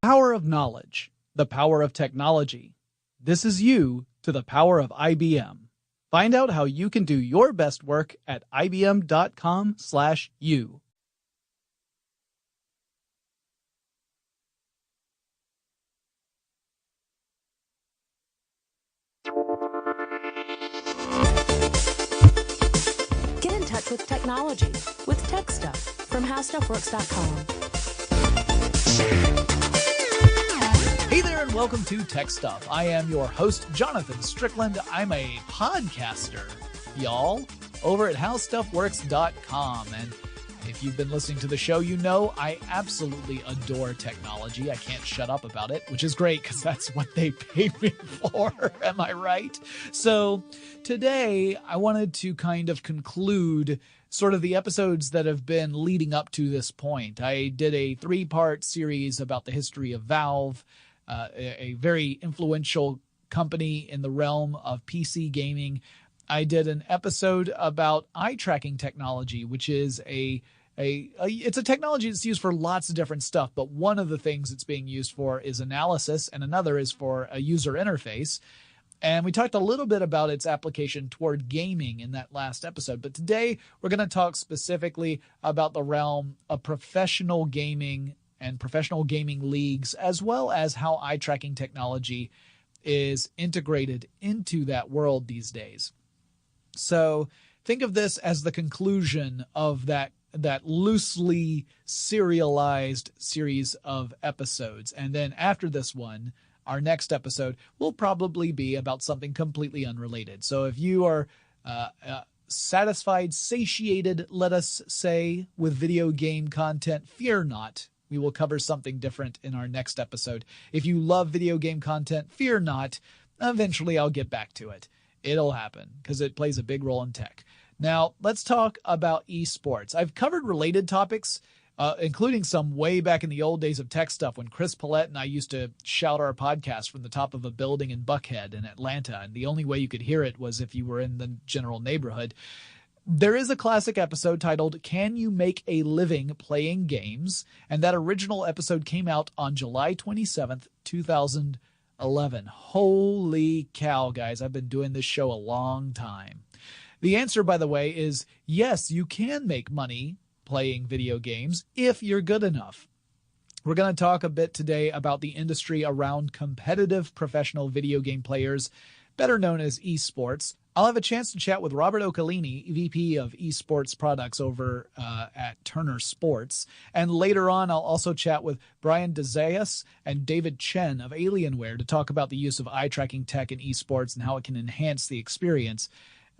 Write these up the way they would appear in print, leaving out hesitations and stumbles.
power of knowledge, the power of technology. This is you to the power of IBM. Find out how you can do your best work at ibm.com/you. Get in touch with technology with TechStuff from HowStuffWorks.com. Hey there and welcome to Tech Stuff. I am your host, Jonathan Strickland. I'm a podcaster, y'all, over at HowStuffWorks.com. And if you've been listening to the show, you know I absolutely adore technology. I can't shut up about it, which is great because that's what they paid me for. Am I right? So today I wanted to kind of conclude sort of the episodes that have been leading up to this point. I did a 3-part series about the history of Valve, a very influential company in the realm of PC gaming. I did an episode about eye tracking technology, which is it's a technology that's used for lots of different stuff, but one of the things it's being used for is analysis, and another is for a user interface. And we talked a little bit about its application toward gaming in that last episode. But today we're going to talk specifically about the realm of professional gaming and professional gaming leagues, as well as how eye tracking technology is integrated into that world these days. So think of this as the conclusion of that loosely serialized series of episodes. And then after this one, our next episode will probably be about something completely unrelated. So if you are satisfied, satiated, let us say, with video game content, fear not. We will cover something different in our next episode. If you love video game content, fear not. Eventually I'll get back to it. It'll happen because it plays a big role in tech. Now, let's talk about eSports. I've covered related topics, including some way back in the old days of Tech Stuff when Chris Paulette and I used to shout our podcast from the top of a building in Buckhead in Atlanta, and the only way you could hear it was if you were in the general neighborhood. There is a classic episode titled, Can You Make a Living Playing Games? And that original episode came out on July 27th, 2011. Holy cow, guys. I've been doing this show a long time. The answer, by the way, is yes, you can make money playing video games if you're good enough. We're going to talk a bit today about the industry around competitive professional video game players, better known as eSports. I'll have a chance to chat with Robert Ocalini, VP of eSports products over at Turner Sports. And later on, I'll also chat with Brian DeZayas and David Chen of Alienware to talk about the use of eye tracking tech in eSports and how it can enhance the experience.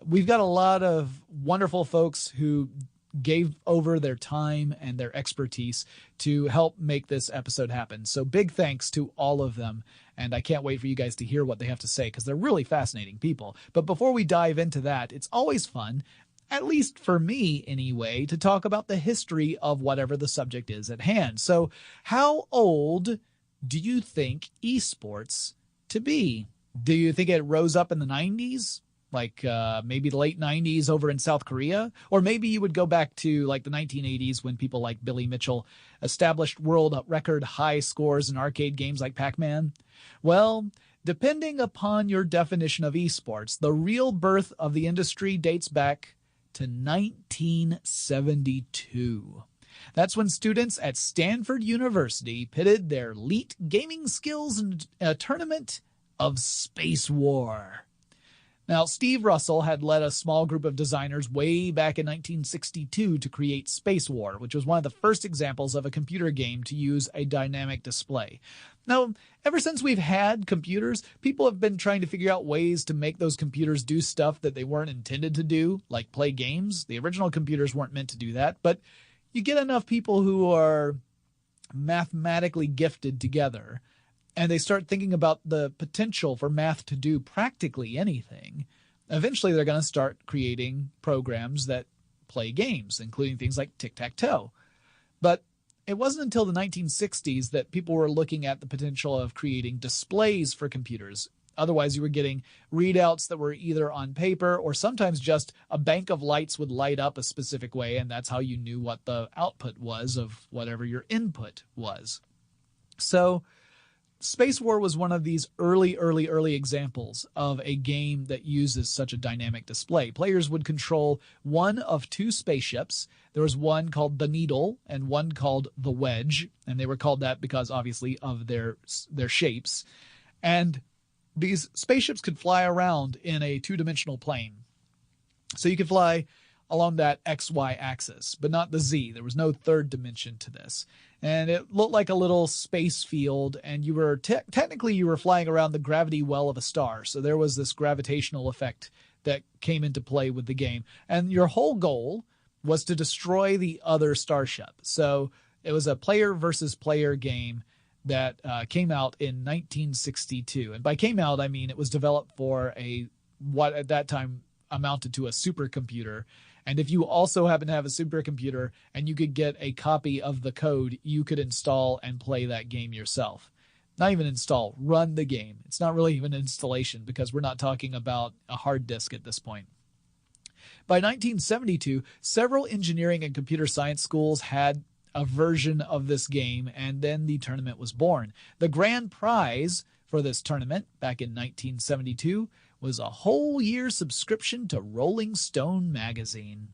We've got a lot of wonderful folks who gave over their time and their expertise to help make this episode happen. So big thanks to all of them. And I can't wait for you guys to hear what they have to say because they're really fascinating people. But before we dive into that, it's always fun, at least for me anyway, to talk about the history of whatever the subject is at hand. So how old do you think eSports to be? Do you think it rose up in the 90s? Like maybe the late 90s over in South Korea? Or maybe you would go back to like the 1980s when people like Billy Mitchell established world record high scores in arcade games like Pac-Man? Well, depending upon your definition of esports, the real birth of the industry dates back to 1972. That's when students at Stanford University pitted their elite gaming skills in a tournament of Space War. Now, Steve Russell had led a small group of designers way back in 1962 to create Space War, which was one of the first examples of a computer game to use a dynamic display. Now, ever since we've had computers, people have been trying to figure out ways to make those computers do stuff that they weren't intended to do, like play games. The original computers weren't meant to do that, but you get enough people who are mathematically gifted together, and they start thinking about the potential for math to do practically anything. Eventually, they're going to start creating programs that play games, including things like tic-tac-toe. But it wasn't until the 1960s that people were looking at the potential of creating displays for computers. Otherwise, you were getting readouts that were either on paper or sometimes just a bank of lights would light up a specific way, and that's how you knew what the output was of whatever your input was. So Space War was one of these early examples of a game that uses such a dynamic display. Players would control one of two spaceships. There was one called the Needle and one called the Wedge, and they were called that because, obviously, of their shapes. And these spaceships could fly around in a two-dimensional plane. So you could fly along that XY axis, but not the Z. There was no third dimension to this. And it looked like a little space field, and you were technically you were flying around the gravity well of a star. So there was this gravitational effect that came into play with the game. And your whole goal was to destroy the other starship. So it was a player versus player game that came out in 1962. And by came out, I mean it was developed for what at that time amounted to a supercomputer. And if you also happen to have a supercomputer and you could get a copy of the code, you could install and play that game yourself. Not even install, run the game. It's not really even installation because we're not talking about a hard disk at this point. By 1972, several engineering and computer science schools had a version of this game, and then the tournament was born. The grand prize for this tournament back in 1972 was a whole year subscription to Rolling Stone magazine.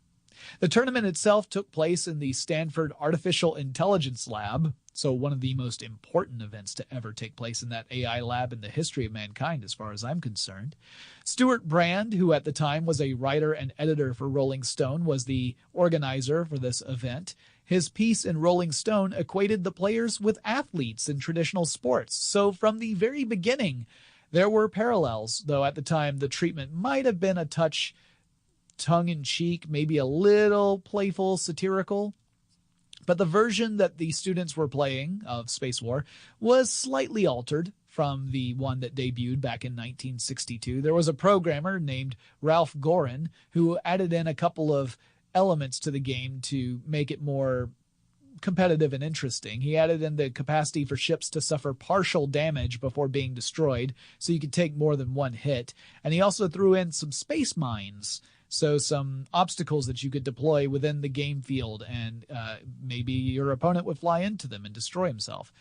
The tournament itself took place in the Stanford Artificial Intelligence Lab, so one of the most important events to ever take place in that AI lab in the history of mankind, as far as I'm concerned. Stuart Brand, who at the time was a writer and editor for Rolling Stone, was the organizer for this event. His piece in Rolling Stone equated the players with athletes in traditional sports. So from the very beginning, there were parallels, though at the time the treatment might have been a touch tongue-in-cheek, maybe a little playful, satirical. But the version that the students were playing of Space War was slightly altered from the one that debuted back in 1962. There was a programmer named Ralph Gorin who added in a couple of elements to the game to make it more competitive and interesting. He added in the capacity for ships to suffer partial damage before being destroyed, so you could take more than one hit. And he also threw in some space mines, so some obstacles that you could deploy within the game field, and maybe your opponent would fly into them and destroy himself.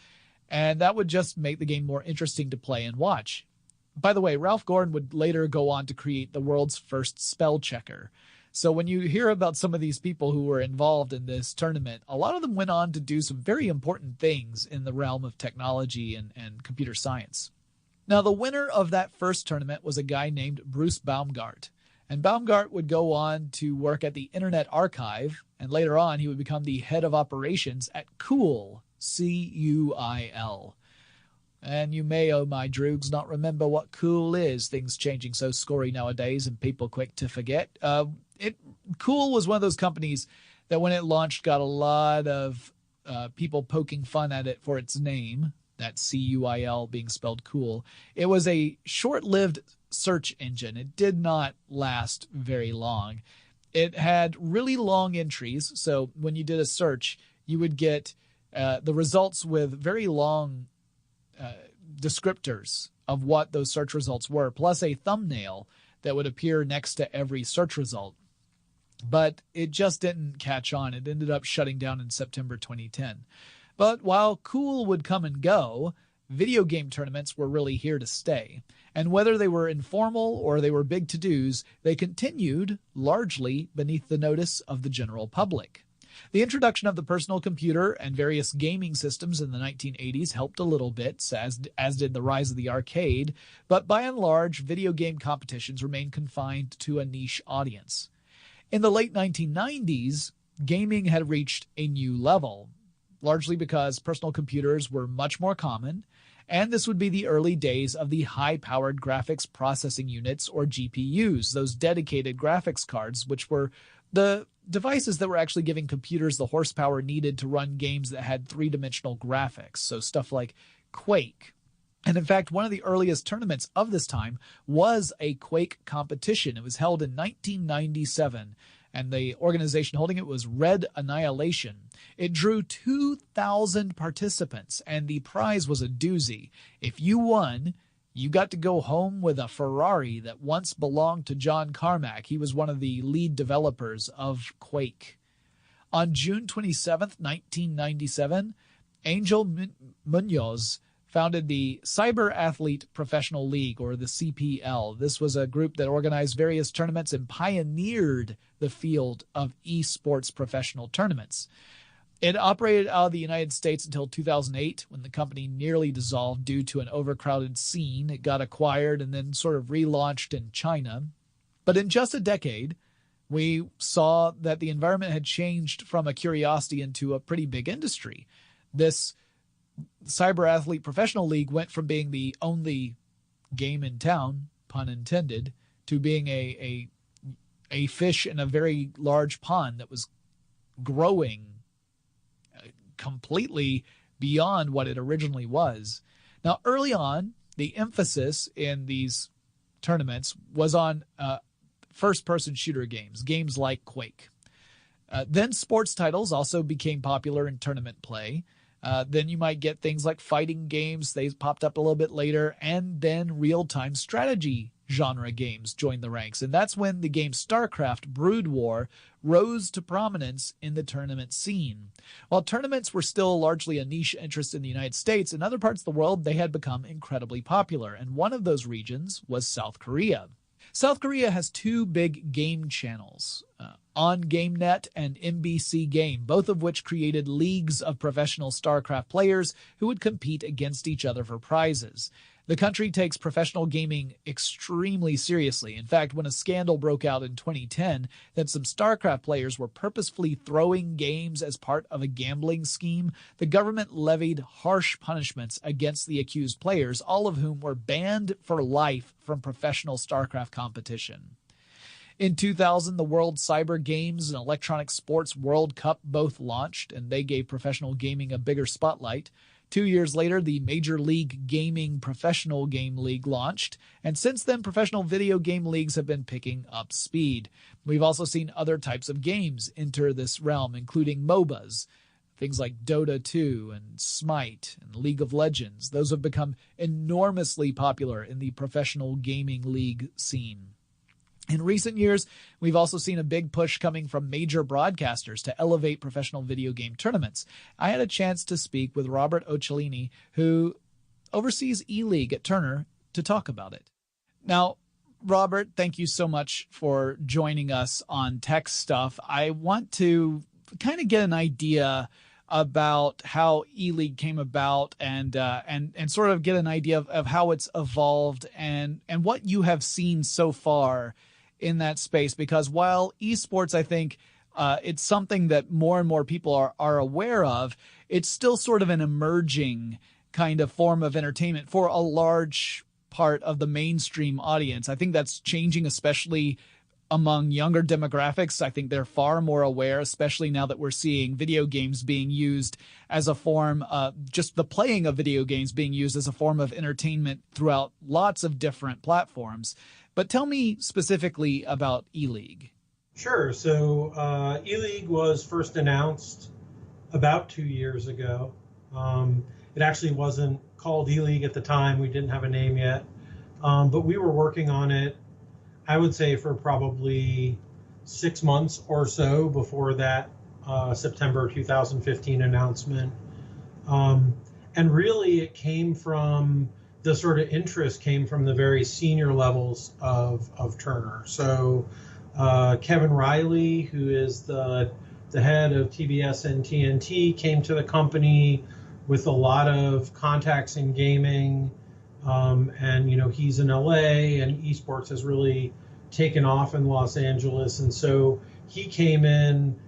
And that would just make the game more interesting to play and watch. By the way, Ralph Gorin would later go on to create the world's first spell checker. So when you hear about some of these people who were involved in this tournament, a lot of them went on to do some very important things in the realm of technology and computer science. Now, the winner of that first tournament was a guy named Bruce Baumgart. And Baumgart would go on to work at the Internet Archive, and later on he would become the head of operations at Cool, C-U-I-L. And you may, oh my droogs, not remember what Cool is. Things changing so scory nowadays and people quick to forget. Cool was one of those companies that when it launched got a lot of people poking fun at it for its name, that C-U-I-L being spelled cool. It was a short-lived search engine. It did not last very long. It had really long entries, so when you did a search, you would get the results with very long descriptors of what those search results were, plus a thumbnail that would appear next to every search result. But it just didn't catch on. It ended up shutting down in September 2010. But while Cool would come and go, video game tournaments were really here to stay. And whether they were informal or they were big to-dos, they continued largely beneath the notice of the general public. The introduction of the personal computer and various gaming systems in the 1980s helped a little bit, as did the rise of the arcade, but by and large, video game competitions remained confined to a niche audience. In the late 1990s, gaming had reached a new level, largely because personal computers were much more common, and this would be the early days of the high-powered graphics processing units, or GPUs, those dedicated graphics cards, which were the devices that were actually giving computers the horsepower needed to run games that had three-dimensional graphics, so stuff like Quake. And in fact, one of the earliest tournaments of this time was a Quake competition. It was held in 1997, and the organization holding it was Red Annihilation. It drew 2,000 participants, and the prize was a doozy. If you won, you got to go home with a Ferrari that once belonged to John Carmack. He was one of the lead developers of Quake. On June 27, 1997, Angel Munoz founded the Cyber Athlete Professional League, or the CPL. This was a group that organized various tournaments and pioneered the field of eSports professional tournaments. It operated out of the United States until 2008, when the company nearly dissolved due to an overcrowded scene. It got acquired and then sort of relaunched in China. But in just a decade, we saw that the environment had changed from a curiosity into a pretty big industry. This Cyber Athlete Professional League went from being the only game in town, pun intended, to being a fish in a very large pond that was growing completely beyond what it originally was. Now, early on, the emphasis in these tournaments was on first-person shooter games like Quake. Then sports titles also became popular in tournament play. Then you might get things like fighting games. They popped up a little bit later. And then real-time strategy genre games joined the ranks. And that's when the game StarCraft Brood War rose to prominence in the tournament scene. While tournaments were still largely a niche interest in the United States, in other parts of the world they had become incredibly popular. And one of those regions was South Korea. South Korea has two big game channels, On GameNet and MBC Game, both of which created leagues of professional StarCraft players who would compete against each other for prizes. The country takes professional gaming extremely seriously. In fact, when a scandal broke out in 2010 that some StarCraft players were purposefully throwing games as part of a gambling scheme, the government levied harsh punishments against the accused players, all of whom were banned for life from professional StarCraft competition. In 2000, the World Cyber Games and Electronic Sports World Cup both launched, and they gave professional gaming a bigger spotlight. 2 years later, the Major League Gaming Professional Game League launched, and since then, professional video game leagues have been picking up speed. We've also seen other types of games enter this realm, including MOBAs, things like Dota 2 and Smite and League of Legends. Those have become enormously popular in the professional gaming league scene. In recent years, we've also seen a big push coming from major broadcasters to elevate professional video game tournaments. I had a chance to speak with Robert Ocellini, who oversees eLeague at Turner, to talk about it. Now, Robert, thank you so much for joining us on TechStuff. I want to kind of get an idea about how eLeague came about and sort of get an idea of how it's evolved and what you have seen so far in that space, because while esports, I think it's something that more and more people are aware of, it's still sort of an emerging kind of form of entertainment for a large part of the mainstream audience. I think that's changing, especially among younger demographics. I think they're far more aware, especially now that we're seeing video games being used as a form just the playing of video games being used as a form of entertainment throughout lots of different platforms. But tell me specifically about eLeague. Sure. So eLeague was first announced about 2 years ago. It actually wasn't called eLeague at the time. We didn't have a name yet. But we were working on it, I would say, for probably 6 months or so before that September 2015 announcement. And really it came from the sort of interest came from the very senior levels of Turner. So Kevin Riley, who is the head of TBS and TNT, came to the company with a lot of contacts in gaming. And, you know, he's in LA, and esports has really taken off in Los Angeles. And so he came in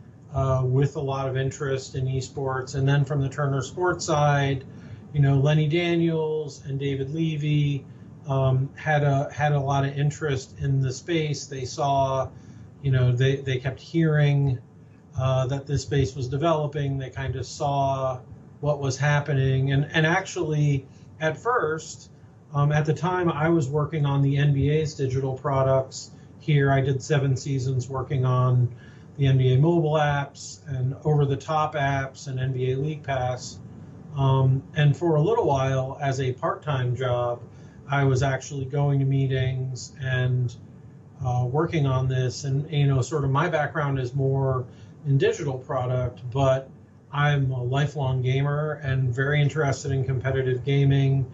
with a lot of interest in esports. And then from the Turner Sports side, you know, Lenny Daniels and David Levy had a lot of interest in the space. They saw, you know, they kept hearing that this space was developing. They kind of saw what was happening. And actually, at first, at the time, I was working on the NBA's digital products here. I did 7 seasons working on the NBA mobile apps and over-the-top apps and NBA League Pass. And for a little while, as a part-time job, I was actually going to meetings and working on this. And, you know, sort of my background is more in digital product, but I'm a lifelong gamer and very interested in competitive gaming,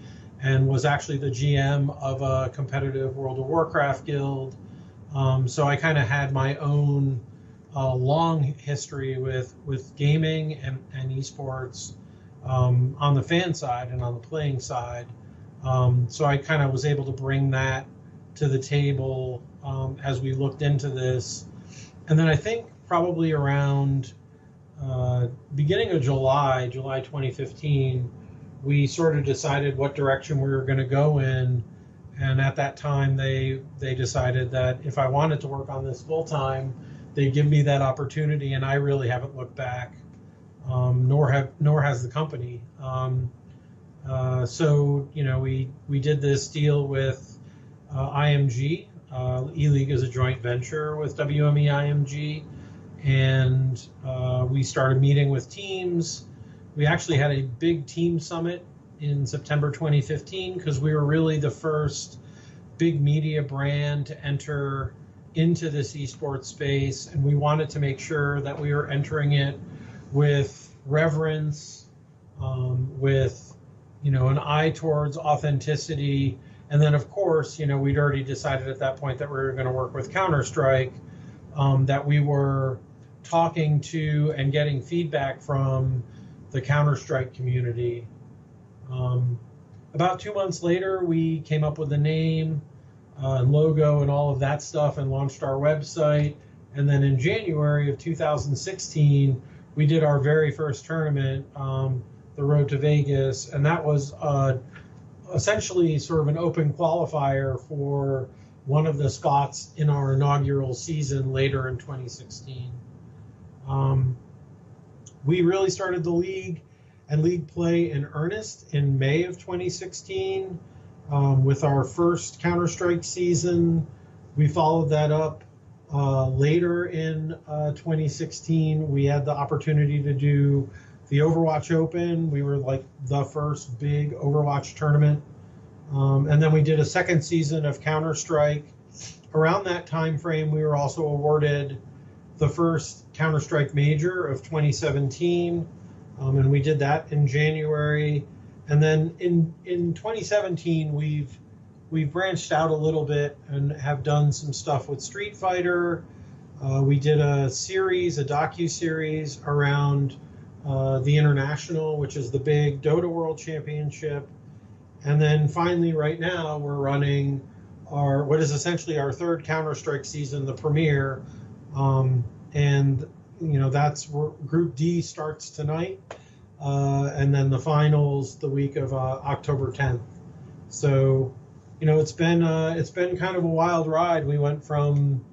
and was actually the GM of a competitive World of Warcraft guild. So I kind of had my own long history with gaming and esports on the fan side and on the playing side. So I kind of was able to bring that to the table as we looked into this. And then I think probably around beginning of July 2015, we sort of decided what direction we were going to go in. And at that time, they decided that if I wanted to work on this full time, they'd give me that opportunity, and I really haven't looked back, nor has the company. So we did this deal with IMG. eLeague is a joint venture with WME IMG, and we started meeting with teams. We actually had a big team summit in September 2015 because we were really the first big media brand to enter into this esports space, and we wanted to make sure that we were entering it with reverence, with an eye towards authenticity. And then of course, we'd already decided at that point that we were going to work with Counter-Strike, that we were talking to and getting feedback from the Counter-Strike community. About 2 months later, we came up with a name and logo and all of that stuff and launched our website. And then in January of 2016, we did our very first tournament, the Road to Vegas, and that was essentially sort of an open qualifier for one of the spots in our inaugural season later in 2016. We really started the league and league play in earnest in May of 2016 with our first Counter-Strike season. We followed that up later in 2016. We had the opportunity to do the Overwatch Open. We were like the first big Overwatch tournament. And then we did a second season of Counter-Strike. Around that time frame, we were also awarded the first Counter-Strike Major of 2017. And we did that in January. And then in 2017, we've branched out a little bit and have done some stuff with Street Fighter. We did a docu-series around the International, which is the big Dota World Championship. And then finally, right now, we're running what is essentially our third Counter-Strike season, the premiere. And that's where Group D starts tonight. And then the finals the week of October 10th. So, it's been kind of a wild ride. We went from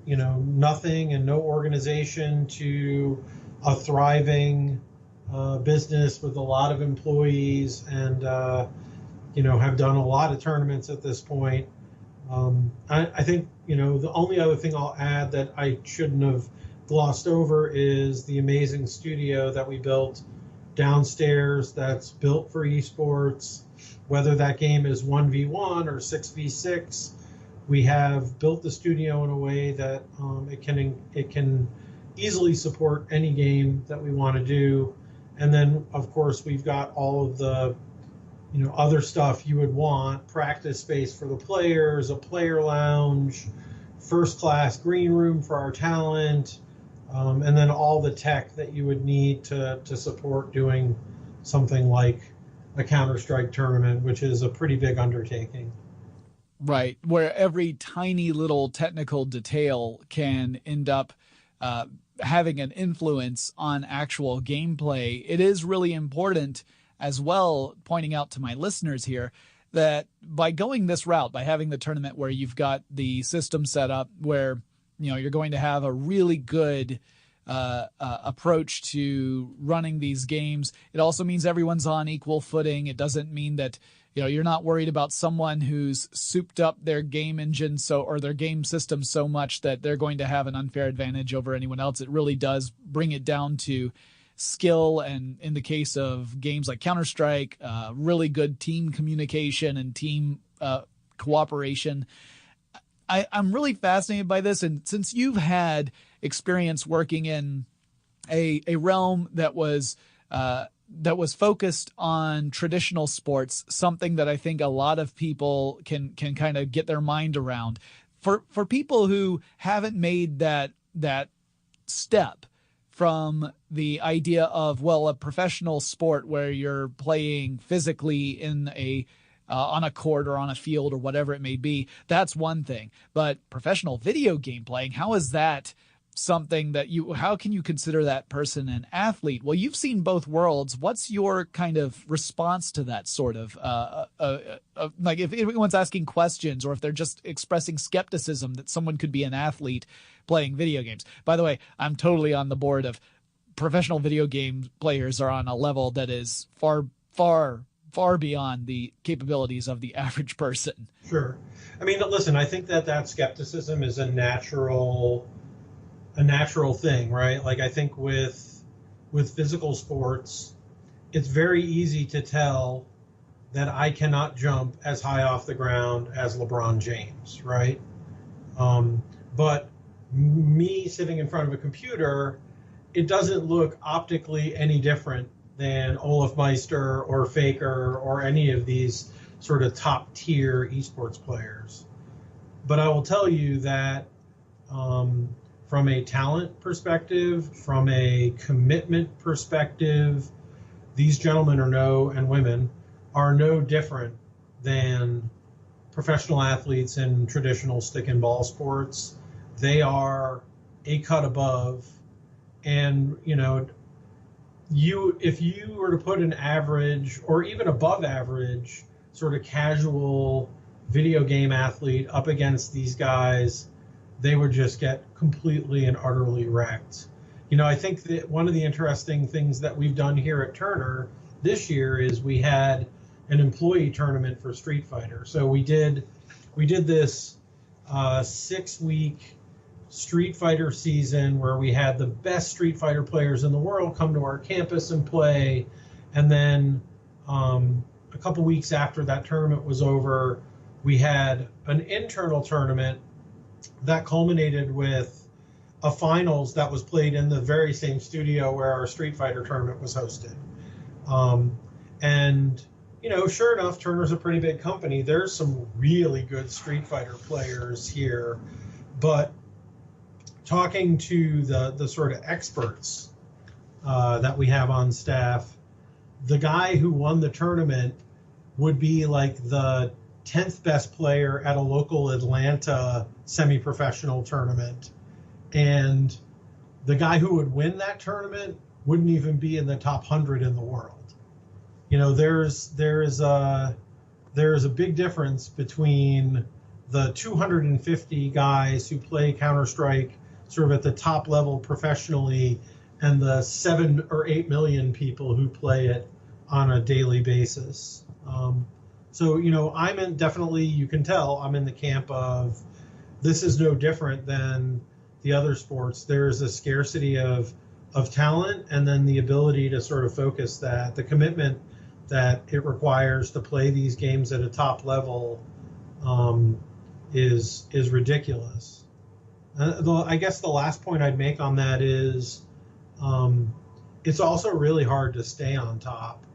nothing and no organization to a thriving business with a lot of employees, and have done a lot of tournaments at this point. I think the only other thing I'll add that I shouldn't have glossed over is the amazing studio that we built downstairs that's built for esports. Whether that game is 1v1 or 6v6, we have built the studio in a way that it can easily support any game that we want to do. And then of course we've got all of the other stuff you would want: practice space for the players, a player lounge, first class green room for our talent, and then all the tech that you would need to support doing something like a Counter-Strike tournament, which is a pretty big undertaking. Right, where every tiny little technical detail can end up having an influence on actual gameplay. It is really important as well, pointing out to my listeners here, that by going this route, by having the tournament where you've got the system set up where you're going to have a really good approach to running these games, it also means everyone's on equal footing. It doesn't mean that you're not worried about someone who's souped up their game engine or their game system so much that they're going to have an unfair advantage over anyone else. It really does bring it down to skill, and in the case of games like Counter-Strike, really good team communication and team cooperation. I'm really fascinated by this, and since you've had experience working in a realm that was focused on traditional sports, something that I think a lot of people can kind of get their mind around. For people who haven't made that step from the idea of, well, a professional sport where you're playing physically in on a court or on a field or whatever it may be, that's one thing. But professional video game playing, how is that something that how can you consider that person an athlete? Well, you've seen both worlds. What's your kind of response to that sort of, like if anyone's asking questions or if they're just expressing skepticism that someone could be an athlete playing video games? By the way, I'm totally on the board of professional video game players are on a level that is far, far, far beyond the capabilities of the average person. Sure. I mean, listen, I think that skepticism is a natural thing, right? Like I think with physical sports, it's very easy to tell that I cannot jump as high off the ground as LeBron James, right? But me sitting in front of a computer, it doesn't look optically any different than Olaf Meister or Faker or any of these sort of top tier esports players. But I will tell you that from a talent perspective, from a commitment perspective, these gentlemen and women are no different than professional athletes in traditional stick and ball sports. They are a cut above. And, if you were to put an average or even above average sort of casual video game athlete up against these guys, they would just get completely and utterly wrecked. I think that one of the interesting things that we've done here at Turner this year is we had an employee tournament for Street Fighter. So we did this 6-week Street Fighter season where we had the best Street Fighter players in the world come to our campus and play. And then a couple weeks after that tournament was over, we had an internal tournament that culminated with a finals that was played in the very same studio where our Street Fighter tournament was hosted. And, sure enough, Turner's a pretty big company. There's some really good Street Fighter players here. But talking to the sort of experts that we have on staff, the guy who won the tournament would be like the 10th best player at a local Atlanta semi-professional tournament. And the guy who would win that tournament wouldn't even be in the top 100 in the world. There's a big difference between the 250 guys who play Counter-Strike sort of at the top level professionally and the 7 or 8 million people who play it on a daily basis. So, definitely, you can tell I'm in the camp of this is no different than the other sports. There's a scarcity of talent and then the ability to sort of focus the commitment that it requires to play these games at a top level is ridiculous. I guess the last point I'd make on that is it's also really hard to stay on top.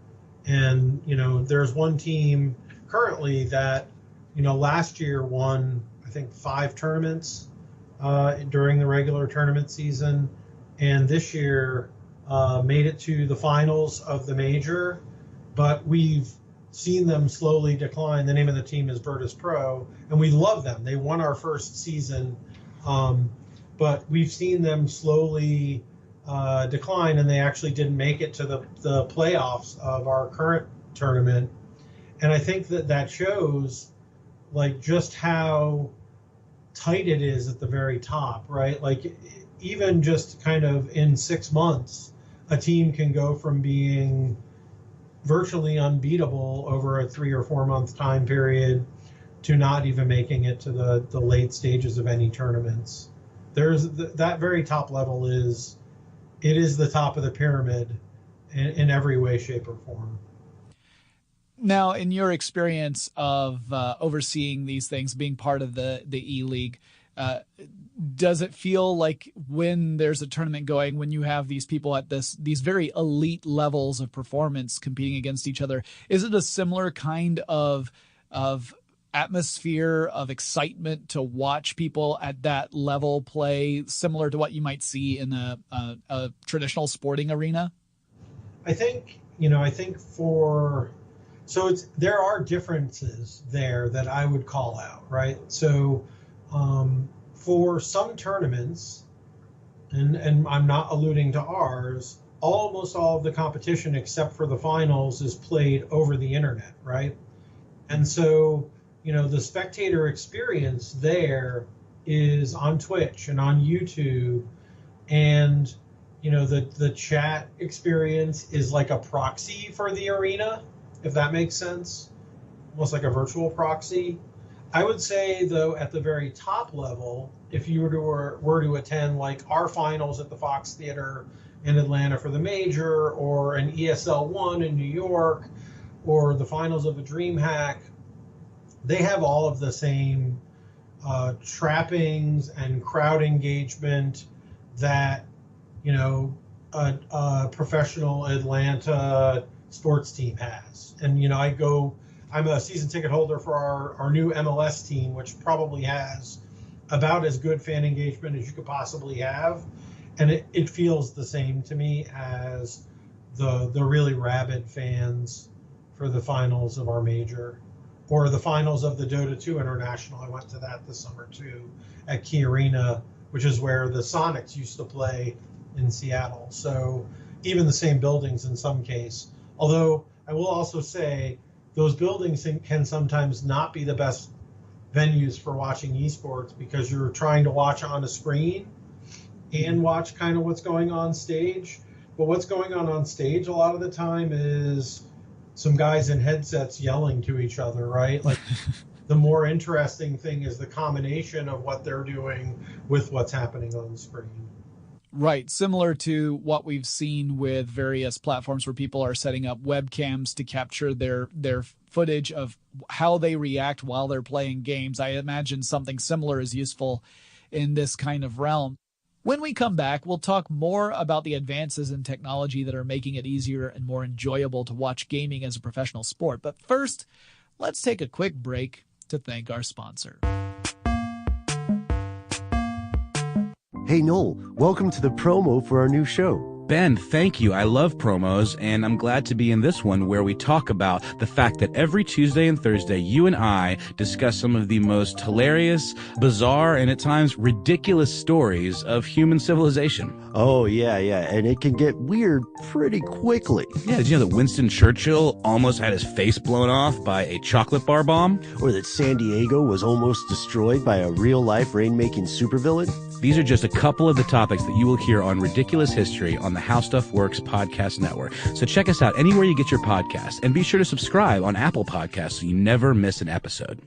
And, there's one team currently that, last year won, I think, 5 tournaments during the regular tournament season. And this year made it to the finals of the major. But we've seen them slowly decline. The name of the team is Virtus Pro, and we love them. They won our first season. But we've seen them slowly decline, and they actually didn't make it to the playoffs of our current tournament. And I think that shows like just how tight it is at the very top, right? Like even just kind of in 6 months, a team can go from being virtually unbeatable over a 3 or 4 month time period to not even making it to the late stages of any tournaments. There's that very top level is the top of the pyramid in every way, shape, or form. Now, in your experience of overseeing these things, being part of the E-League, Does it feel like when there's a tournament going, when you have these people at these very elite levels of performance competing against each other, is it a similar kind of atmosphere of excitement to watch people at that level play, similar to what you might see in a traditional sporting arena? I think there are differences there that I would call out, right? So for some tournaments, and I'm not alluding to ours, almost all of the competition except for the finals is played over the internet, right? And so, the spectator experience there is on Twitch and on YouTube, and the chat experience is like a proxy for the arena, if that makes sense, almost like a virtual proxy. I would say, though, at the very top level, if you were to attend like our finals at the Fox Theater in Atlanta for the major, or an ESL 1 in New York, or the finals of a DreamHack, they have all of the same trappings and crowd engagement that a professional Atlanta sports team has. And I'm a season ticket holder for our new MLS team, which probably has about as good fan engagement as you could possibly have, and it feels the same to me as the really rabid fans for the finals of our major, or the finals of the Dota 2 International. I went to that this summer too at Key Arena, which is where the Sonics used to play in Seattle. So even the same buildings in some case. Although I will also say those buildings can sometimes not be the best venues for watching esports, because you're trying to watch on a screen and watch kind of what's going on stage. But what's going on stage a lot of the time is some guys in headsets yelling to each other, right? Like the more interesting thing is the combination of what they're doing with what's happening on the screen. Right. Similar to what we've seen with various platforms where people are setting up webcams to capture their footage of how they react while they're playing games. I imagine something similar is useful in this kind of realm. When we come back, we'll talk more about the advances in technology that are making it easier and more enjoyable to watch gaming as a professional sport. But first, let's take a quick break to thank our sponsor. Hey Noel, welcome to the promo for our new show. Ben, thank you. I love promos, and I'm glad to be in this one where we talk about the fact that every Tuesday and Thursday, you and I discuss some of the most hilarious, bizarre, and at times ridiculous stories of human civilization. Oh, yeah, and it can get weird pretty quickly. Yeah, did you know that Winston Churchill almost had his face blown off by a chocolate bar bomb? Or that San Diego was almost destroyed by a real-life rain-making supervillain? These are just a couple of the topics that you will hear on Ridiculous History on the How Stuff Works podcast network. So check us out anywhere you get your podcasts, and be sure to subscribe on Apple Podcasts so you never miss an episode.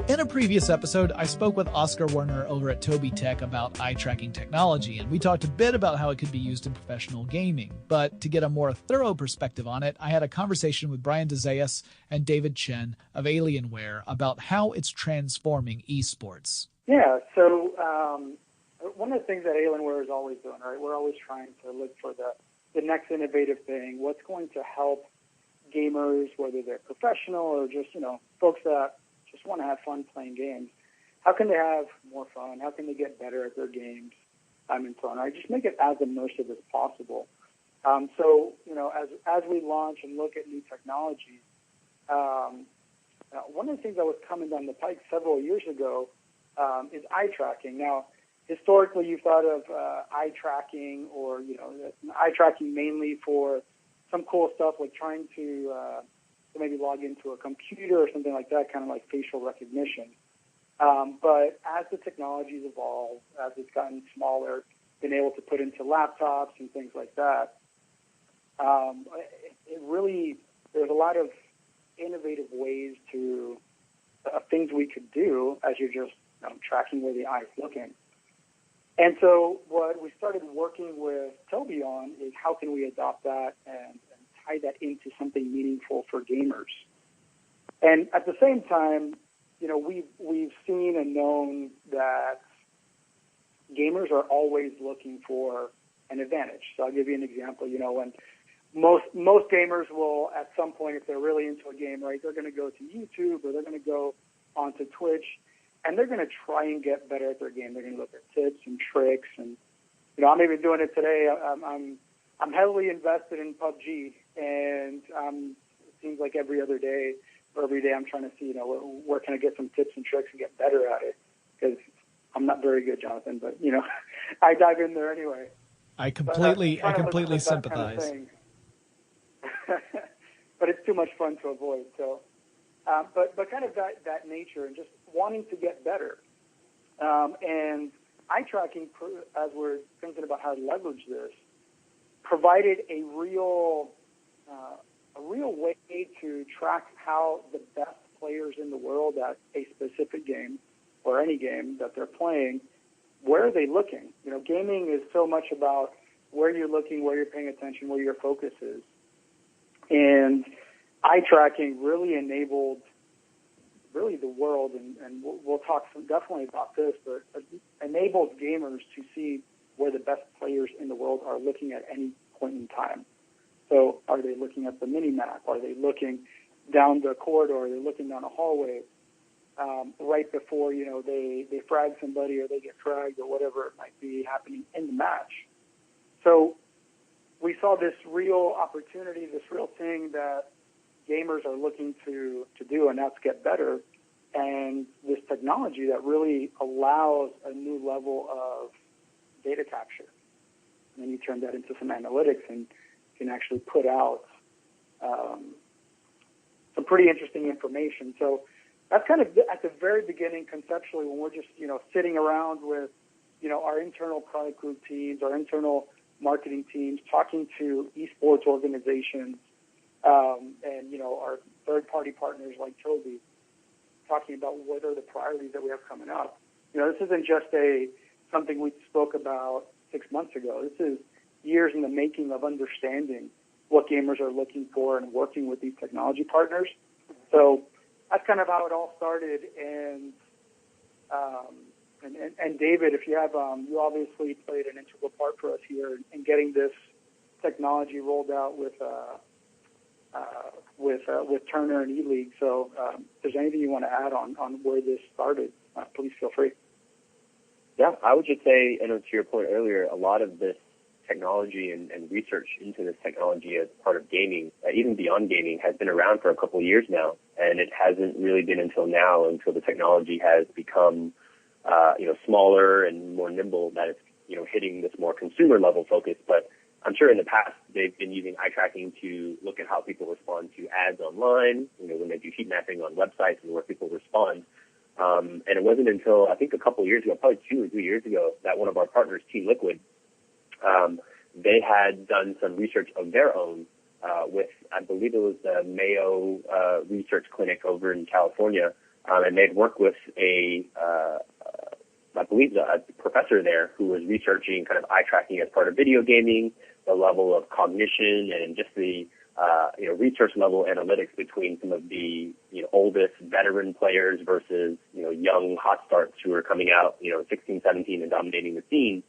In a previous episode, I spoke with Oscar Werner over at Tobii Tech about eye tracking technology, and we talked a bit about how it could be used in professional gaming. But to get a more thorough perspective on it, I had a conversation with Brian DeZayas and David Chen of Alienware about how it's transforming esports. Yeah, so one of the things that Alienware is always doing, right? We're always trying to look for the next innovative thing, what's going to help gamers, whether they're professional or just, folks that just want to have fun playing games. How can they have more fun? How can they get better at their games? And so on, right? Just make it as immersive as possible. So, as we launch and look at new technologies, one of the things that was coming down the pike several years ago is eye tracking. Now, historically, you've thought of eye tracking or, eye tracking mainly for some cool stuff like trying to maybe log into a computer or something like that, kind of like facial recognition. But as the technology's evolved, as it's gotten smaller, been able to put into laptops and things like that, there's a lot of innovative ways to things we could do as you're just tracking where the eye's looking. And so what we started working with Tobii on is how can we adopt that and tie that into something meaningful for gamers. And at the same time, we've seen and known that gamers are always looking for an advantage. So I'll give you an example. When most gamers will, at some point, if they're really into a game, right, they're going to go to YouTube or they're going to go onto Twitch, and they're going to try and get better at their game. They're going to look at tips and tricks, and I'm even doing it today. I'm heavily invested in PUBG, and it seems like every other day or every day I'm trying to see, where can I get some tips and tricks and get better at it, because I'm not very good, Jonathan, but I dive in there anyway. I completely sympathize. Kind of but it's too much fun to avoid. So, but kind of that nature and just wanting to get better. And eye tracking, as we're thinking about how to leverage this, provided a real way to track how the best players in the world at a specific game or any game that they're playing, where are they looking? Gaming is so much about where you're looking, where you're paying attention, where your focus is. And eye tracking really enabled the world, and we'll talk definitely about this, but it enables gamers to see where the best players in the world are looking at any point in time. So are they looking at the mini-map? Are they looking down the corridor? Are they looking down a hallway right before, they frag somebody or they get fragged or whatever it might be happening in the match? So we saw this real opportunity, this real thing that gamers are looking to do, and that's get better. And this technology that really allows a new level of data capture. And then you turn that into some analytics and can actually put out some pretty interesting information. So that's kind of at the very beginning, conceptually, when we're just, sitting around with, our internal product group teams, our internal marketing teams, talking to eSports organizations, and, our third-party partners like Toby, talking about what are the priorities that we have coming up. This isn't just something we spoke about 6 months ago. This is years in the making of understanding what gamers are looking for and working with these technology partners. So that's kind of how it all started. And David, if you have, you obviously played an integral part for us here in getting this technology rolled out with Turner and eLeague. So if there's anything you want to add on where this started, please feel free. Yeah, I would just say, to your point earlier, a lot of this technology and research into this technology as part of gaming, even beyond gaming, has been around for a couple of years now, and it hasn't really been until the technology has become, smaller and more nimble, that it's, hitting this more consumer level focus. But I'm sure in the past they've been using eye tracking to look at how people respond to ads online, when they do heat mapping on websites and where people respond. And it wasn't until, I think, a couple of years ago, probably 2 or 3 years ago, that one of our partners, Team Liquid, they had done some research of their own with, I believe it was the Mayo Research Clinic over in California, and they'd worked with I believe a professor there who was researching kind of eye tracking as part of video gaming, the level of cognition and just the research level analytics between some of the oldest veteran players versus young hot starts who are coming out 16, 17 and dominating the scene.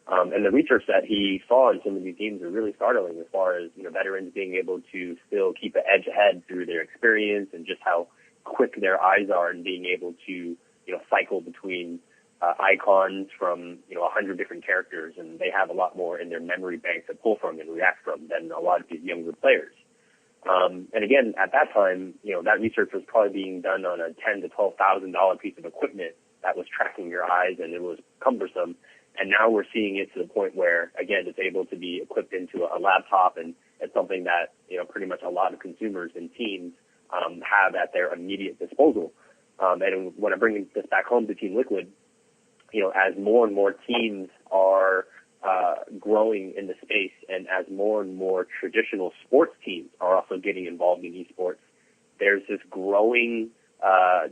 And the research that he saw in some of these games are really startling, as far as veterans being able to still keep an edge ahead through their experience and just how quick their eyes are, and being able to cycle between icons from 100 different characters, and they have a lot more in their memory bank to pull from and react from than a lot of these younger players. And again, at that time, that research was probably being done on a $10,000 to $12,000 piece of equipment that was tracking your eyes, and it was cumbersome. And now we're seeing it to the point where, again, it's able to be equipped into a laptop, and it's something that pretty much a lot of consumers and teams have at their immediate disposal. And when I bring this back home to Team Liquid, as more and more teams are growing in the space, and as more and more traditional sports teams are also getting involved in esports, there's this growing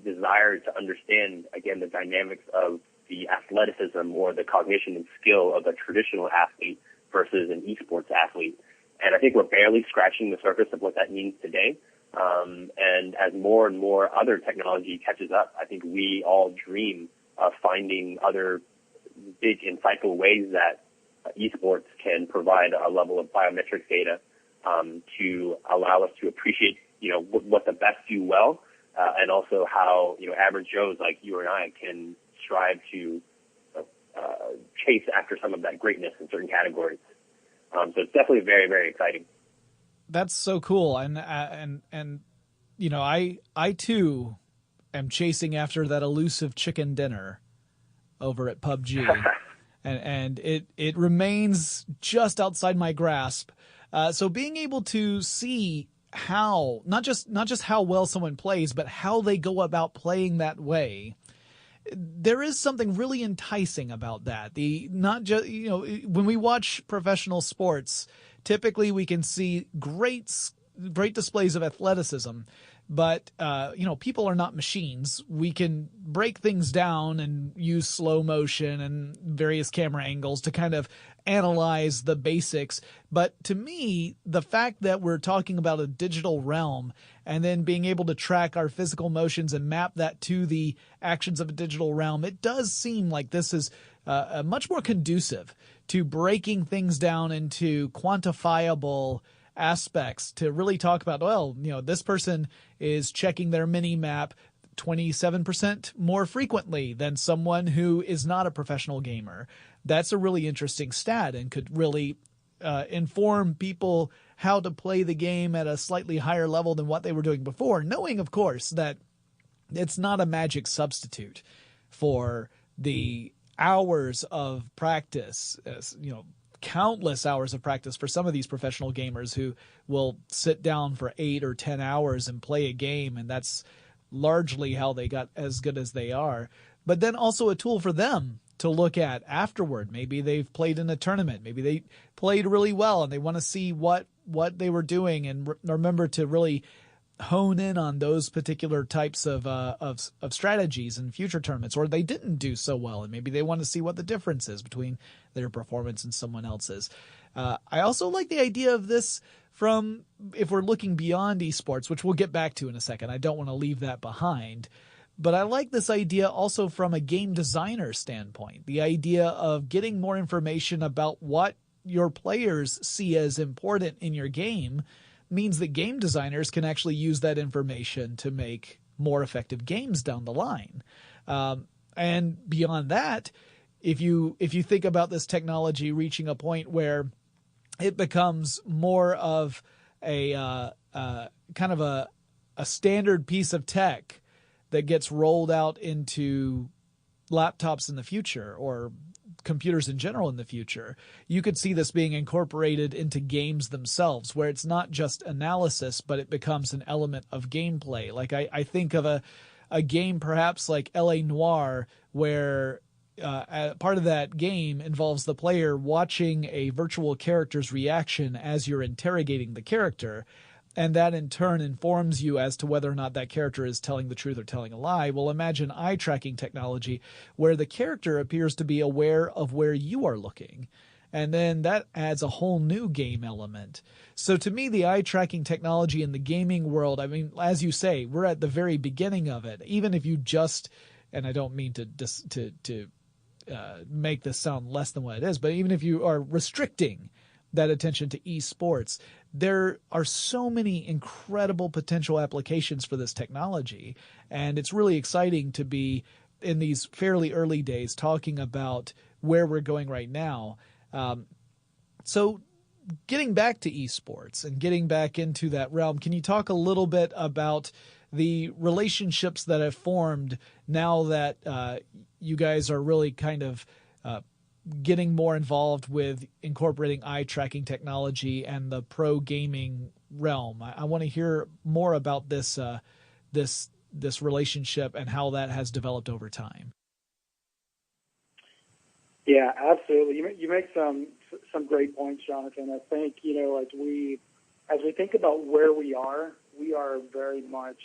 desire to understand, again, the dynamics of the athleticism or the cognition and skill of a traditional athlete versus an esports athlete. And I think we're barely scratching the surface of what that means today. And as more and more other technology catches up, I think we all dream of finding other big, insightful ways that eSports can provide a level of biometric data to allow us to appreciate, what the best do well, and also how, average Joes like you and I can strive to chase after some of that greatness in certain categories. So it's definitely very, very exciting. That's so cool. And I too am chasing after that elusive chicken dinner over at PUBG. and it remains just outside my grasp. So being able to see how, not just how well someone plays, but how they go about playing that way, there is something really enticing about that. Not just, when we watch professional sports, typically we can see great displays of athleticism, but people are not machines. We can break things down and use slow motion and various camera angles to kind of analyze the basics. But to me, the fact that we're talking about a digital realm and then being able to track our physical motions and map that to the actions of a digital realm, it does seem like this is much more conducive to breaking things down into quantifiable aspects, to really talk about, this person is checking their mini map 27% more frequently than someone who is not a professional gamer. That's a really interesting stat and could really inform people how to play the game at a slightly higher level than what they were doing before, knowing, of course, that it's not a magic substitute for the hours of practice, countless hours of practice for some of these professional gamers who will sit down for 8 or 10 hours and play a game, and that's largely how they got as good as they are. But then also a tool for them to look at afterward. Maybe they've played in a tournament. Maybe they played really well and they want to see what they were doing and remember to really hone in on those particular types of strategies in future tournaments, or they didn't do so well and maybe they want to see what the difference is between their performance and someone else's. I also like the idea of this from, if we're looking beyond esports, which we'll get back to in a second. I don't want to leave that behind. But I like this idea also from a game designer standpoint, the idea of getting more information about what your players see as important in your game means that game designers can actually use that information to make more effective games down the line. And beyond that, if you think about this technology reaching a point where it becomes more of a kind of a standard piece of tech that gets rolled out into laptops in the future or computers in general in the future, you could see this being incorporated into games themselves, where it's not just analysis, but it becomes an element of gameplay. Like I think of a game perhaps like L.A. Noire, where part of that game involves the player watching a virtual character's reaction as you're interrogating the character. And that in turn informs you as to whether or not that character is telling the truth or telling a lie. Well, imagine eye tracking technology where the character appears to be aware of where you are looking. And then that adds a whole new game element. So to me, the eye tracking technology in the gaming world, I mean, as you say, we're at the very beginning of it. Even if you just, and I don't mean to make this sound less than what it is, but even if you are restricting that attention to esports, there are so many incredible potential applications for this technology. And it's really exciting to be in these fairly early days talking about where we're going right now. So getting back to esports and getting back into that realm, can you talk a little bit about the relationships that have formed now that you guys are really kind of getting more involved with incorporating eye tracking technology and the pro gaming realm? I want to hear more about this relationship and how that has developed over time. Yeah, absolutely. You make some great points, Jonathan. I think, as we think about where we are very much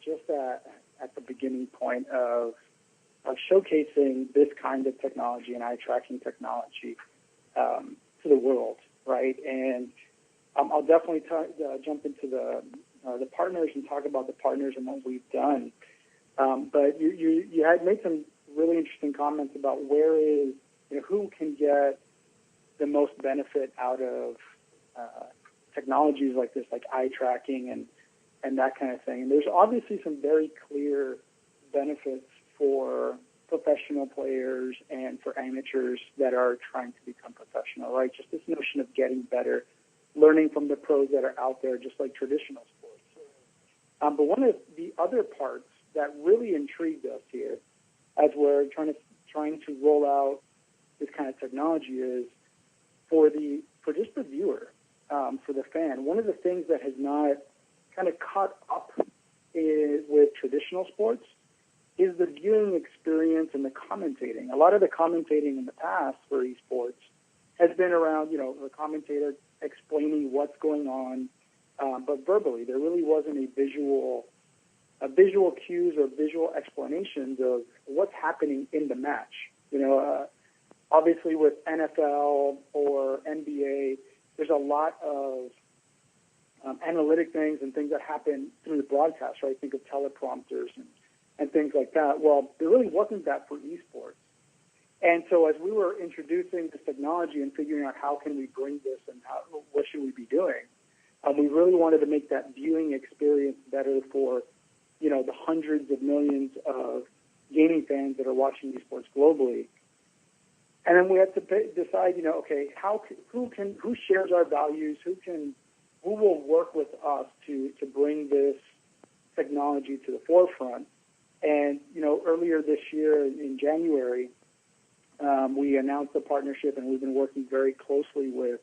just at the beginning point of showcasing this kind of technology and eye tracking technology to the world, right? And I'll definitely jump into the partners and talk about the partners and what we've done. But you had made some really interesting comments about who can get the most benefit out of technologies like this, like eye tracking and that kind of thing. And there's obviously some very clear benefits for professional players and for amateurs that are trying to become professional, right? Just this notion of getting better, learning from the pros that are out there, just like traditional sports. But one of the other parts that really intrigued us here, as we're trying to roll out this kind of technology, is for just the viewer, for the fan. One of the things that has not kind of caught up with traditional sports is the viewing experience and the commentating. A lot of the commentating in the past for esports has been around, the commentator explaining what's going on, but verbally. There really wasn't a visual cues or visual explanations of what's happening in the match. Obviously with NFL or NBA, there's a lot of analytic things and things that happen through the broadcast, right? Think of teleprompters and things like that. Well, there really wasn't that for esports. And so as we were introducing this technology and figuring out how can we bring this and what should we be doing, we really wanted to make that viewing experience better for, the hundreds of millions of gaming fans that are watching esports globally. And then we had to decide, okay, who shares our values, who will work with us to bring this technology to the forefront. And, earlier this year in January, we announced a partnership, and we've been working very closely with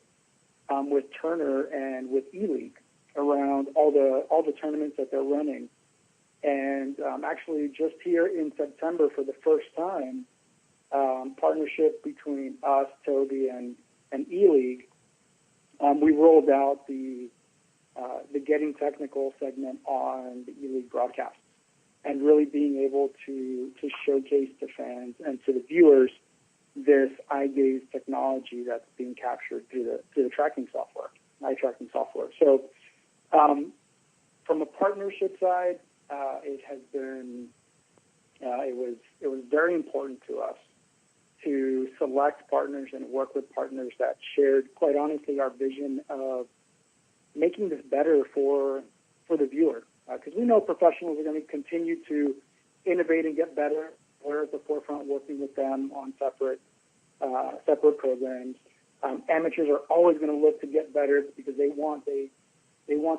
Turner and with eLeague around all the tournaments that they're running. And actually just here in September, for the first time, partnership between us, Toby, and eLeague, we rolled out the Getting Technical segment on the eLeague broadcast, and really being able to showcase to fans and to the viewers this eye gaze technology that's being captured through the tracking software, eye tracking software. So from a partnership side, it has been it was very important to us to select partners and work with partners that shared, quite honestly, our vision of making this better for the viewer. Because we know professionals are going to continue to innovate and get better. We're at the forefront working with them on separate programs. Amateurs are always going to look to get better because they want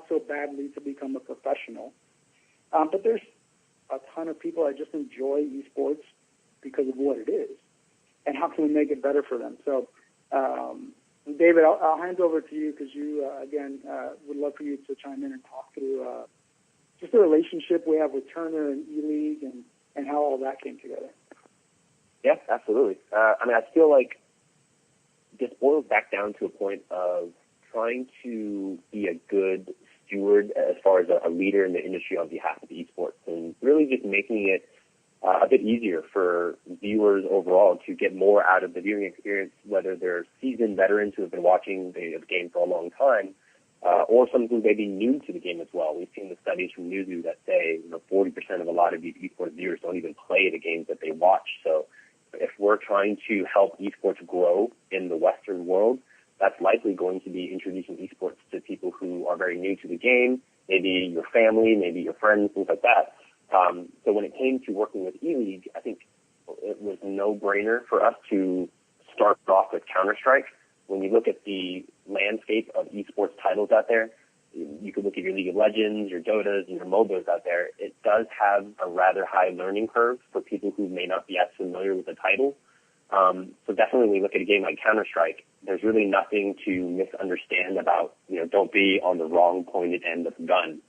so badly to become a professional. But there's a ton of people that just enjoy esports because of what it is, and how can we make it better for them? So, David, I'll hand over to you because you, again, would love for you to chime in and talk through just the relationship we have with Turner and eLeague and how all that came together. Yeah, absolutely. I feel like this boils back down to a point of trying to be a good steward as far as a leader in the industry on behalf of esports, and really just making it a bit easier for viewers overall to get more out of the viewing experience, whether they're seasoned veterans who have been watching the game for a long time, or some who may be new to the game as well. We've seen the studies from Newzoo that say 40% of a lot of these esports viewers don't even play the games that they watch. So if we're trying to help esports grow in the Western world, that's likely going to be introducing esports to people who are very new to the game, maybe your family, maybe your friends, things like that. So when it came to working with eLeague, I think it was a no-brainer for us to start off with Counter-Strike. When you look at the landscape of esports titles out there, you could look at your League of Legends, your Dotas, and your MOBAs out there. It does have a rather high learning curve for people who may not be as familiar with the title. So definitely when you look at a game like Counter-Strike, there's really nothing to misunderstand about, don't be on the wrong pointed end of the gun.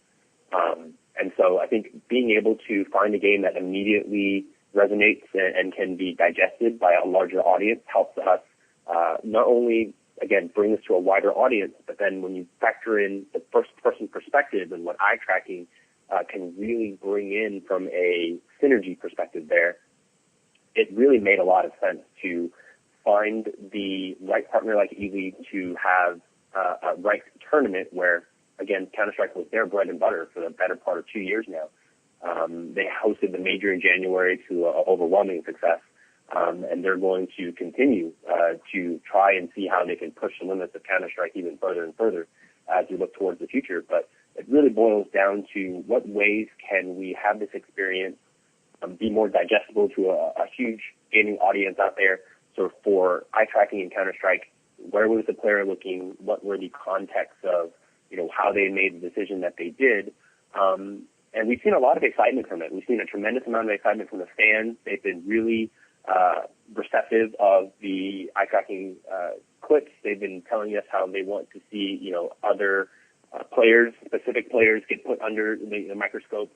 And so I think being able to find a game that immediately resonates and can be digested by a larger audience helps us not only, again, bring this to a wider audience, but then when you factor in the first-person perspective and what eye tracking can really bring in from a synergy perspective there, it really made a lot of sense to find the right partner like eLeague to have a right tournament where again, Counter-Strike was their bread and butter for the better part of 2 years now. They hosted the major in January to overwhelming success, and they're going to continue to try and see how they can push the limits of Counter-Strike even further and further as we look towards the future. But it really boils down to what ways can we have this experience be more digestible to a huge gaming audience out there. So for eye tracking in Counter-Strike, where was the player looking? What were the contexts of, how they made the decision that they did? And we've seen a lot of excitement from it. We've seen a tremendous amount of excitement from the fans. They've been really receptive of the eye tracking clips. They've been telling us how they want to see, other players, specific players, get put under the microscope.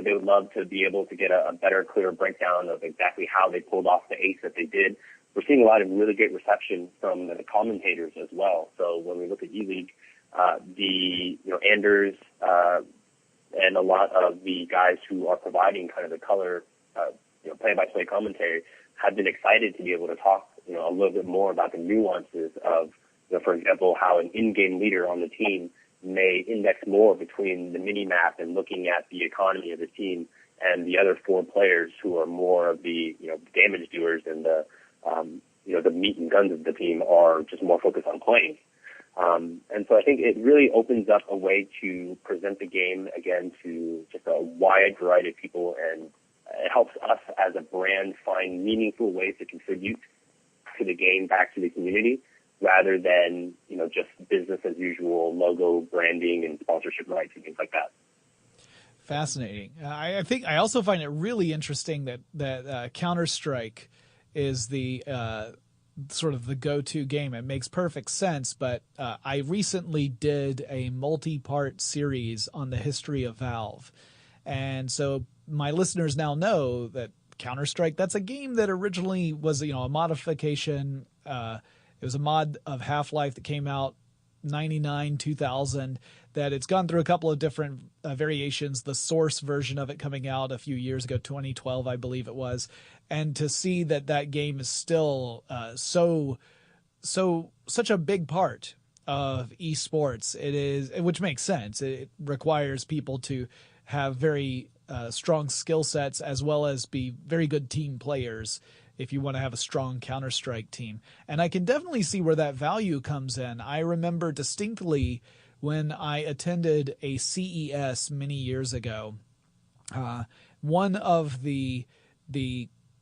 They would love to be able to get a better, clearer breakdown of exactly how they pulled off the ace that they did. We're seeing a lot of really great reception from the commentators as well. So when we look at E-League, Anders and a lot of the guys who are providing kind of the color, play-by-play commentary have been excited to be able to talk, a little bit more about the nuances of, for example, how an in-game leader on the team may index more between the mini-map and looking at the economy of the team and the other four players who are more of the, damage doers and the meat and guns of the team are just more focused on playing. And so I think it really opens up a way to present the game, again, to just a wide variety of people, and it helps us as a brand find meaningful ways to contribute to the game, back to the community, rather than, just business as usual logo branding and sponsorship rights and things like that. Fascinating. I think I also find it really interesting that Counter-Strike is the sort of the go-to game. It makes perfect sense, but I recently did a multi-part series on the history of Valve. And so my listeners now know that Counter-Strike, that's a game that originally was, a modification. It was a mod of Half-Life that came out 99, 2000, that it's gone through a couple of different variations, the source version of it coming out a few years ago, 2012, I believe it was. And to see that game is still such a big part of eSports, it is, which makes sense. It requires people to have very strong skill sets as well as be very good team players if you want to have a strong Counter-Strike team. And I can definitely see where that value comes in. I remember distinctly when I attended a CES many years ago, one of the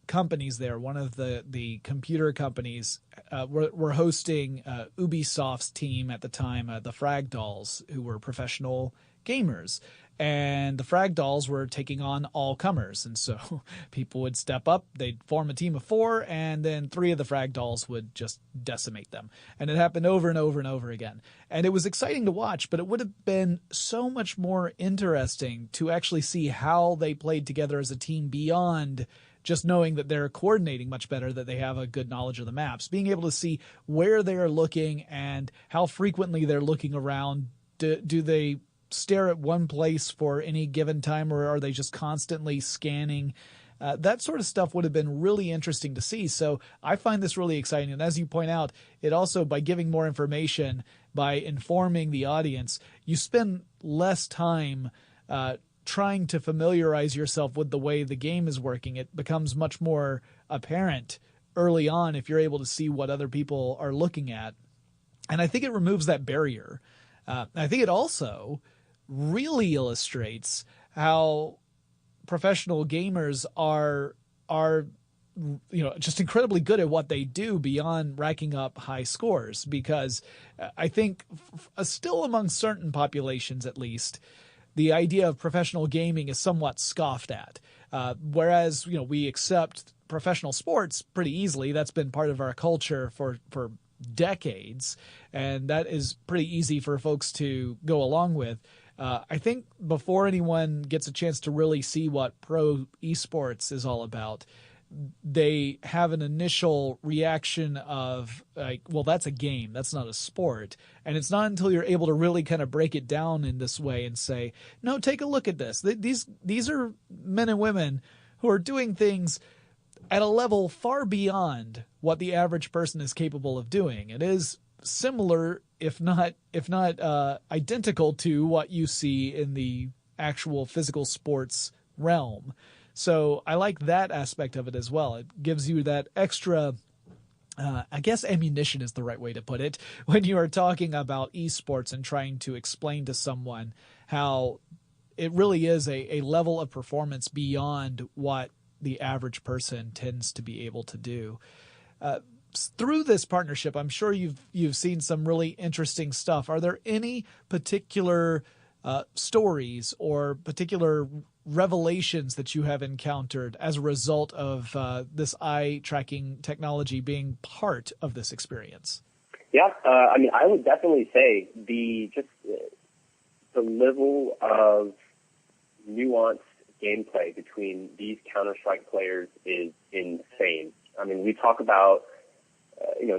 companies there, one of the computer companies, were hosting Ubisoft's team at the time, the Frag Dolls, who were professional gamers. And the Frag Dolls were taking on all comers. And so people would step up, they'd form a team of 4, and then 3 of the Frag Dolls would just decimate them. And it happened over and over and over again. And it was exciting to watch, but it would have been so much more interesting to actually see how they played together as a team beyond just knowing that they're coordinating much better, that they have a good knowledge of the maps. Being able to see where they're looking and how frequently they're looking around. Do they stare at one place for any given time, or are they just constantly scanning? That sort of stuff would have been really interesting to see. So I find this really exciting. And as you point out, it also, by giving more information, by informing the audience, you spend less time trying to familiarize yourself with the way the game is working. It becomes much more apparent early on if you're able to see what other people are looking at. And I think it removes that barrier. I think it also really illustrates how professional gamers are just incredibly good at what they do beyond racking up high scores, because I think still among certain populations, at least, the idea of professional gaming is somewhat scoffed at. Whereas, we accept professional sports pretty easily. That's been part of our culture for decades, and that is pretty easy for folks to go along with. I think before anyone gets a chance to really see what pro esports is all about, they have an initial reaction of like, well, that's a game, that's not a sport. And it's not until you're able to really kind of break it down in this way and say, no, take a look at this. These are men and women who are doing things at a level far beyond what the average person is capable of doing. It is similar if not identical to what you see in the actual physical sports realm. So I like that aspect of it as well. It gives you that extra, I guess ammunition is the right way to put it, when you are talking about esports and trying to explain to someone how it really is a level of performance beyond what the average person tends to be able to do. Through this partnership, I'm sure you've seen some really interesting stuff. Are there any particular stories or particular revelations that you have encountered as a result of this eye tracking technology being part of this experience? Yeah, I would definitely say the level of nuanced gameplay between these Counter-Strike players is insane. I mean, we talk about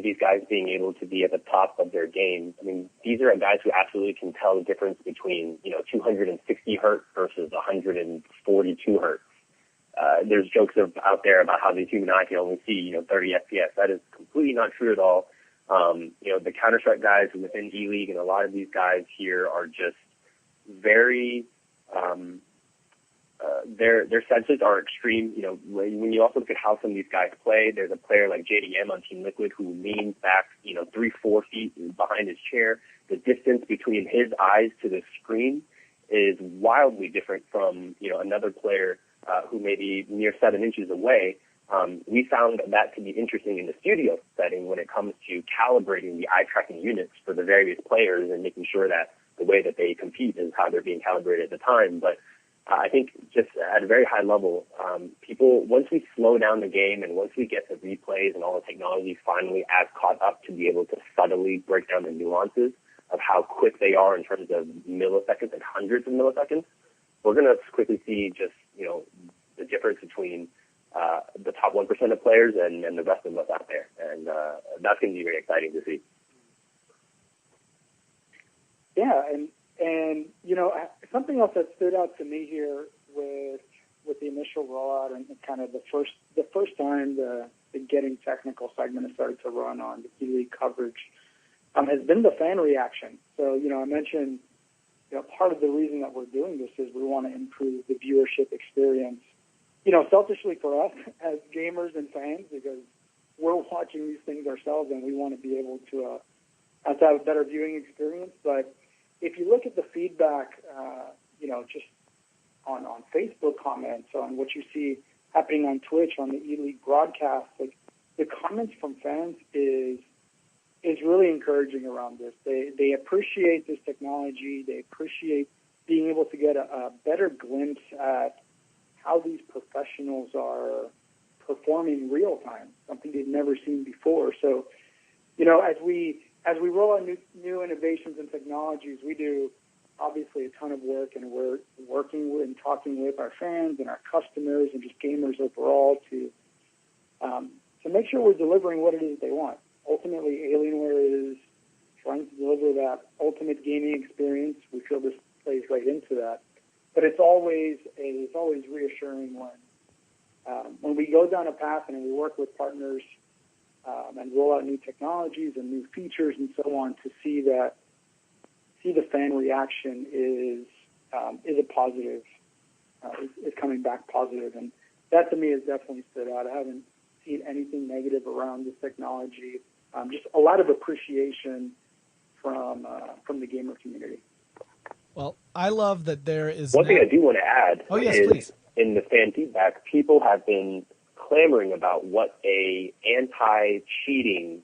these guys being able to be at the top of their game. I mean, these are guys who absolutely can tell the difference between 260 hertz versus 142 hertz. There's jokes out there about how the human eye can only see 30 FPS. That is completely not true at all. The Counter-Strike guys within E-League and a lot of these guys here are just very their senses are extreme. When you also look at how some of these guys play, there's a player like JDM on Team Liquid who leans back 3-4 feet behind his chair. The distance between his eyes to the screen is wildly different from another player who may be near 7 inches away. We found that to be interesting in the studio setting when it comes to calibrating the eye tracking units for the various players and making sure that the way that they compete is how they're being calibrated at the time. But I think just at a very high level, people, once we slow down the game and once we get the replays and all the technology finally as caught up to be able to subtly break down the nuances of how quick they are in terms of milliseconds and hundreds of milliseconds, we're going to quickly see just, the difference between the top 1% of players and the rest of us out there. And that's going to be very exciting to see. Yeah, and something else that stood out to me here with the initial rollout and kind of the first time the Getting Technical segment has started to run on the E-League coverage has been the fan reaction. So, I mentioned, part of the reason that we're doing this is we want to improve the viewership experience, selfishly for us as gamers and fans, because we're watching these things ourselves and we want to be able to have a better viewing experience. But if you look at the feedback, just on Facebook comments, on what you see happening on Twitch, on the E-League broadcast, like the comments from fans is really encouraging around this. They appreciate this technology. They appreciate being able to get a better glimpse at how these professionals are performing real time, something they've never seen before. So, as we roll out new innovations and technologies, we do obviously a ton of work, and we're working with and talking with our fans and our customers and just gamers overall to make sure we're delivering what it is they want. Ultimately, Alienware is trying to deliver that ultimate gaming experience. We feel this plays right into that, but it's always reassuring when we go down a path and we work with partners and roll out new technologies and new features and so on to see the fan reaction is a positive, is coming back positive, and that to me has definitely stood out. I haven't seen anything negative around this technology. Just a lot of appreciation from the gamer community. Well, I love that there is one thing I do want to add. Oh yes, is please. In the fan feedback, people have been clamoring about what a anti-cheating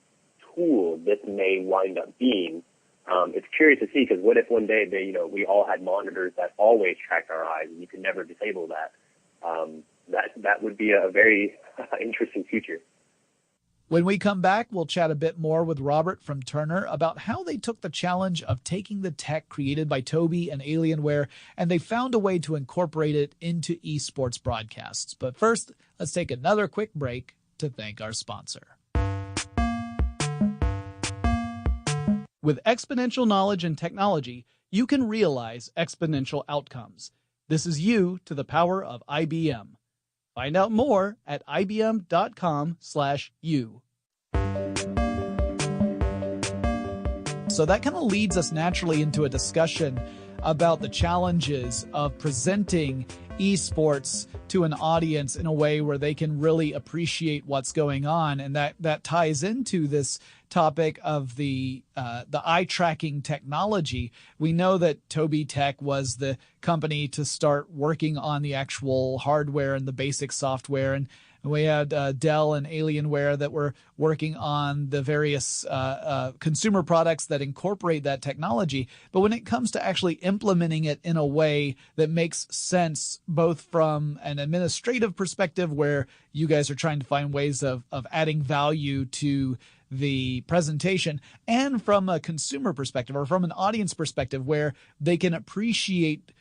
tool this may wind up being. It's curious to see, because what if one day we all had monitors that always tracked our eyes and you could never disable that? That would be a very interesting future. When we come back, we'll chat a bit more with Robert from Turner about how they took the challenge of taking the tech created by Toby and Alienware, and they found a way to incorporate it into esports broadcasts. But first, let's take another quick break to thank our sponsor. With exponential knowledge and technology, you can realize exponential outcomes. This is you to the power of IBM. Find out more at ibm.com/u. So that kind of leads us naturally into a discussion about the challenges of presenting esports to an audience in a way where they can really appreciate what's going on. And that ties into this topic of the eye tracking technology. We know that Tobii Tech was the company to start working on the actual hardware and the basic software, and we had Dell and Alienware that were working on the various consumer products that incorporate that technology. But when it comes to actually implementing it in a way that makes sense, both from an administrative perspective, where you guys are trying to find ways of adding value to the presentation, and from a consumer perspective or from an audience perspective, where they can appreciate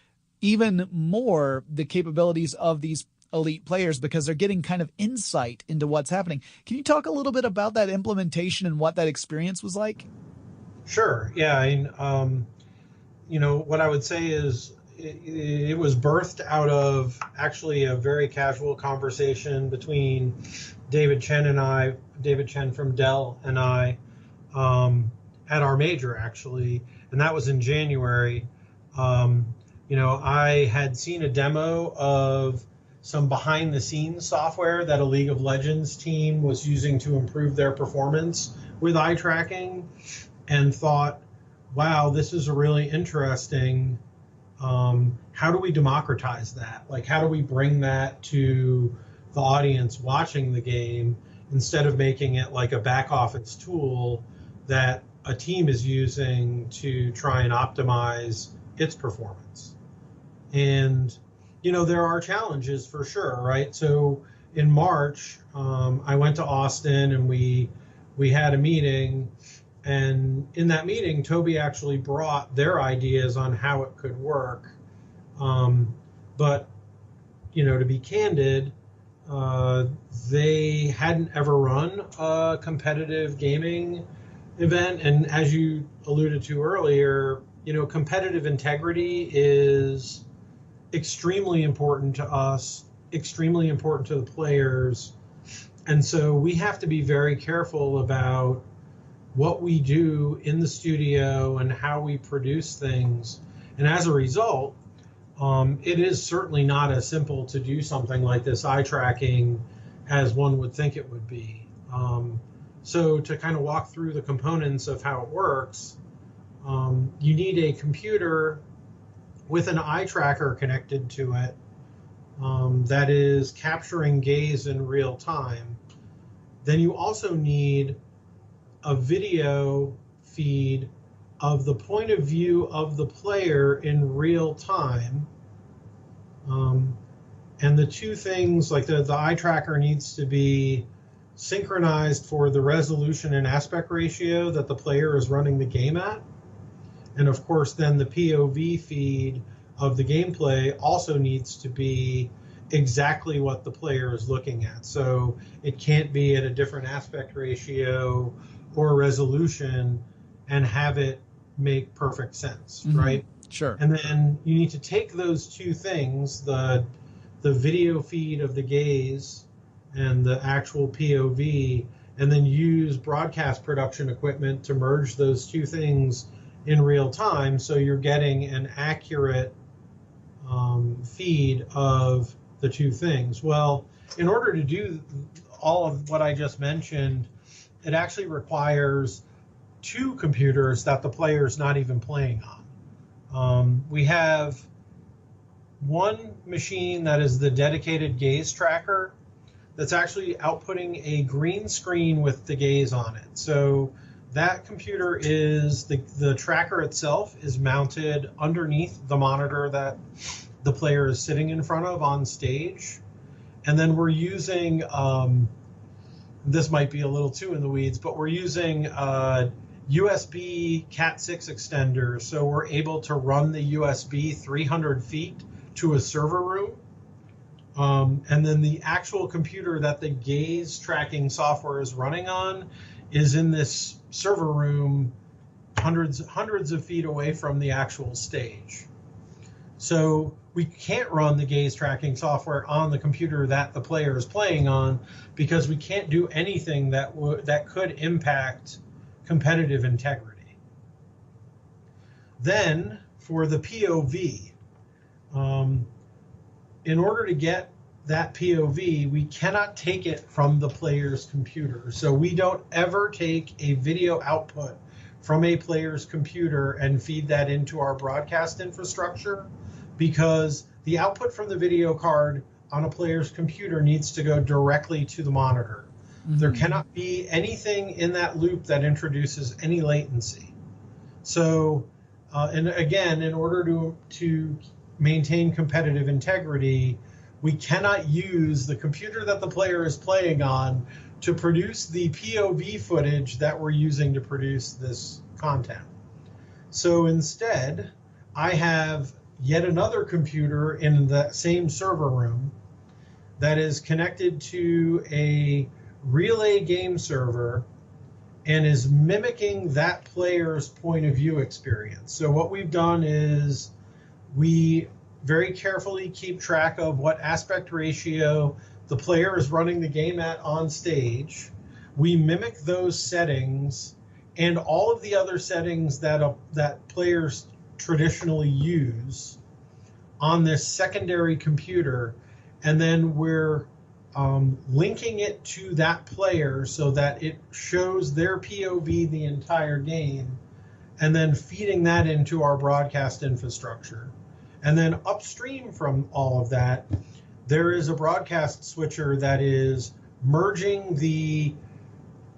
even more the capabilities of these elite players because they're getting kind of insight into what's happening. Can you talk a little bit about that implementation and what that experience was like? Sure. Yeah. What I would say is it was birthed out of actually a very casual conversation between David Chen from Dell and I, at our major, actually, and that was in January. I had seen a demo of some behind-the-scenes software that a League of Legends team was using to improve their performance with eye tracking, and thought, wow, this is really interesting. How do we democratize that? Like, how do we bring that to the audience watching the game instead of making it like a back office tool that a team is using to try and optimize its performance? And there are challenges for sure, right? So in March, I went to Austin and we had a meeting, and in that meeting, Tobii actually brought their ideas on how it could work. But to be candid, they hadn't ever run a competitive gaming event, and as you alluded to earlier, competitive integrity is extremely important to us, extremely important to the players. And so we have to be very careful about what we do in the studio and how we produce things. And as a result, it is certainly not as simple to do something like this eye tracking as one would think it would be. So to kind of walk through the components of how it works, you need a computer with an eye tracker connected to it that is capturing gaze in real time. Then you also need a video feed of the point of view of the player in real time. And the two things, like the eye tracker needs to be synchronized for the resolution and aspect ratio that the player is running the game at. And of course, then the POV feed of the gameplay also needs to be exactly what the player is looking at. So it can't be at a different aspect ratio or resolution and have it make perfect sense, right? Sure. And then you need to take those two things, the video feed of the gaze and the actual POV, and then use broadcast production equipment to merge those two things in real time, so you're getting an accurate feed of the two things. Well, in order to do all of what I just mentioned, it actually requires two computers that the player's not even playing on. We have one machine that is the dedicated gaze tracker that's actually outputting a green screen with the gaze on it. So that computer is, the tracker itself is mounted underneath the monitor that the player is sitting in front of on stage. And then we're using, this might be a little too in the weeds, but we're using USB Cat6 extenders. So we're able to run the USB 300 feet to a server room. And then the actual computer that the gaze tracking software is running on is in this server room hundreds of feet away from the actual stage. So we can't run the gaze tracking software on the computer that the player is playing on because we can't do anything that could impact competitive integrity. Then for the POV, in order to get that POV, we cannot take it from the player's computer. So we don't ever take a video output from a player's computer and feed that into our broadcast infrastructure, because the output from the video card on a player's computer needs to go directly to the monitor. Mm-hmm. There cannot be anything in that loop that introduces any latency. So, and again, in order to maintain competitive integrity, we cannot use the computer that the player is playing on to produce the POV footage that we're using to produce this content. So instead, I have yet another computer in the same server room that is connected to a relay game server and is mimicking that player's point of view experience. So what we've done is we very carefully keep track of what aspect ratio the player is running the game at on stage. We mimic those settings and all of the other settings that players traditionally use on this secondary computer, and then we're linking it to that player so that it shows their POV the entire game, and then feeding that into our broadcast infrastructure. And then upstream from all of that, there is a broadcast switcher that is merging the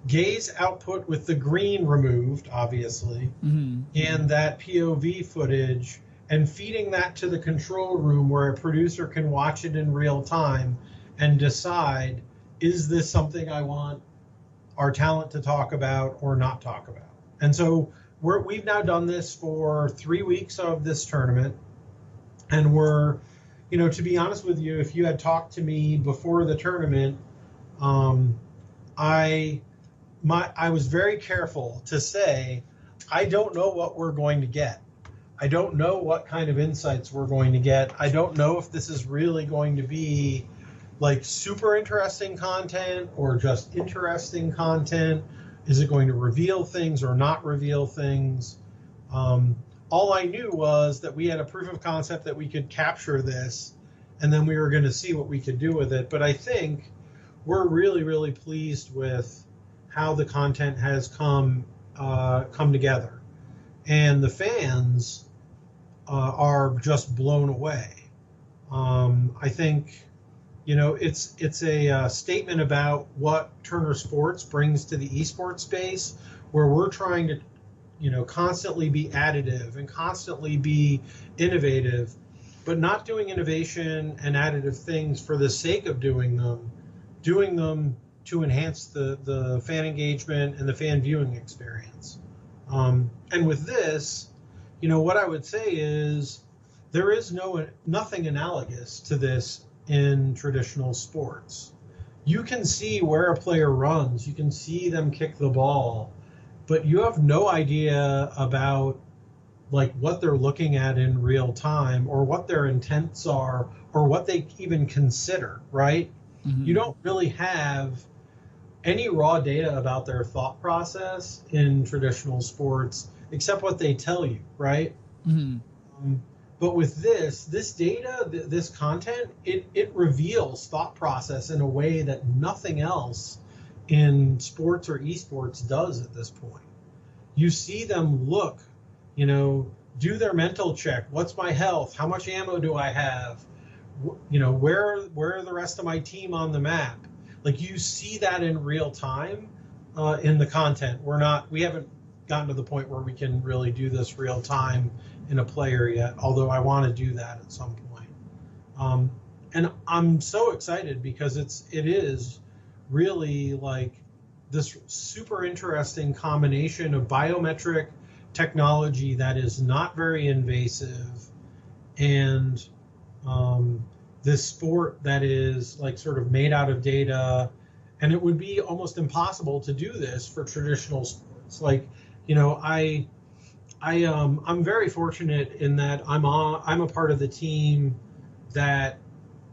gaze output with the green removed, obviously, mm-hmm. and that POV footage, and feeding that to the control room where a producer can watch it in real time and decide, is this something I want our talent to talk about or not talk about? And so we've now done this for 3 weeks of this tournament. And we're, to be honest with you, if you had talked to me before the tournament, I was very careful to say, I don't know what we're going to get. I don't know what kind of insights we're going to get. I don't know if this is really going to be like super interesting content or just interesting content. Is it going to reveal things or not reveal things? All I knew was that we had a proof of concept that we could capture this, and then we were going to see what we could do with it. But I think we're really, really pleased with how the content has come together, and the fans are just blown away. I think, it's a statement about what Turner Sports brings to the eSports space, where we're trying to constantly be additive and constantly be innovative, but not doing innovation and additive things for the sake of doing them to enhance the fan engagement and the fan viewing experience. And with this, what I would say is there is nothing analogous to this in traditional sports. You can see where a player runs, you can see them kick the ball, but you have no idea about like what they're looking at in real time or what their intents are or what they even consider, right? Mm-hmm. You don't really have any raw data about their thought process in traditional sports except what they tell you, right? Mm-hmm. But with this data, this content, it reveals thought process in a way that nothing else in sports or esports does at this point. You see them look, do their mental check. What's my health? How much ammo do I have? Where are the rest of my team on the map? Like, you see that in real time in the content. We haven't gotten to the point where we can really do this real time in a player yet, although I want to do that at some point. And I'm so excited because it is really like this super interesting combination of biometric technology that is not very invasive and this sport that is like sort of made out of data. And it would be almost impossible to do this for traditional sports. Like, I'm very fortunate in that I'm a part of the team that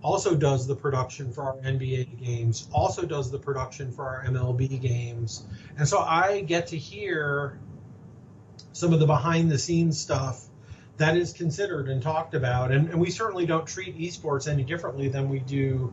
also does the production for our NBA games, also does the production for our MLB games. And so I get to hear some of the behind the scenes stuff that is considered and talked about. And we certainly don't treat esports any differently than we do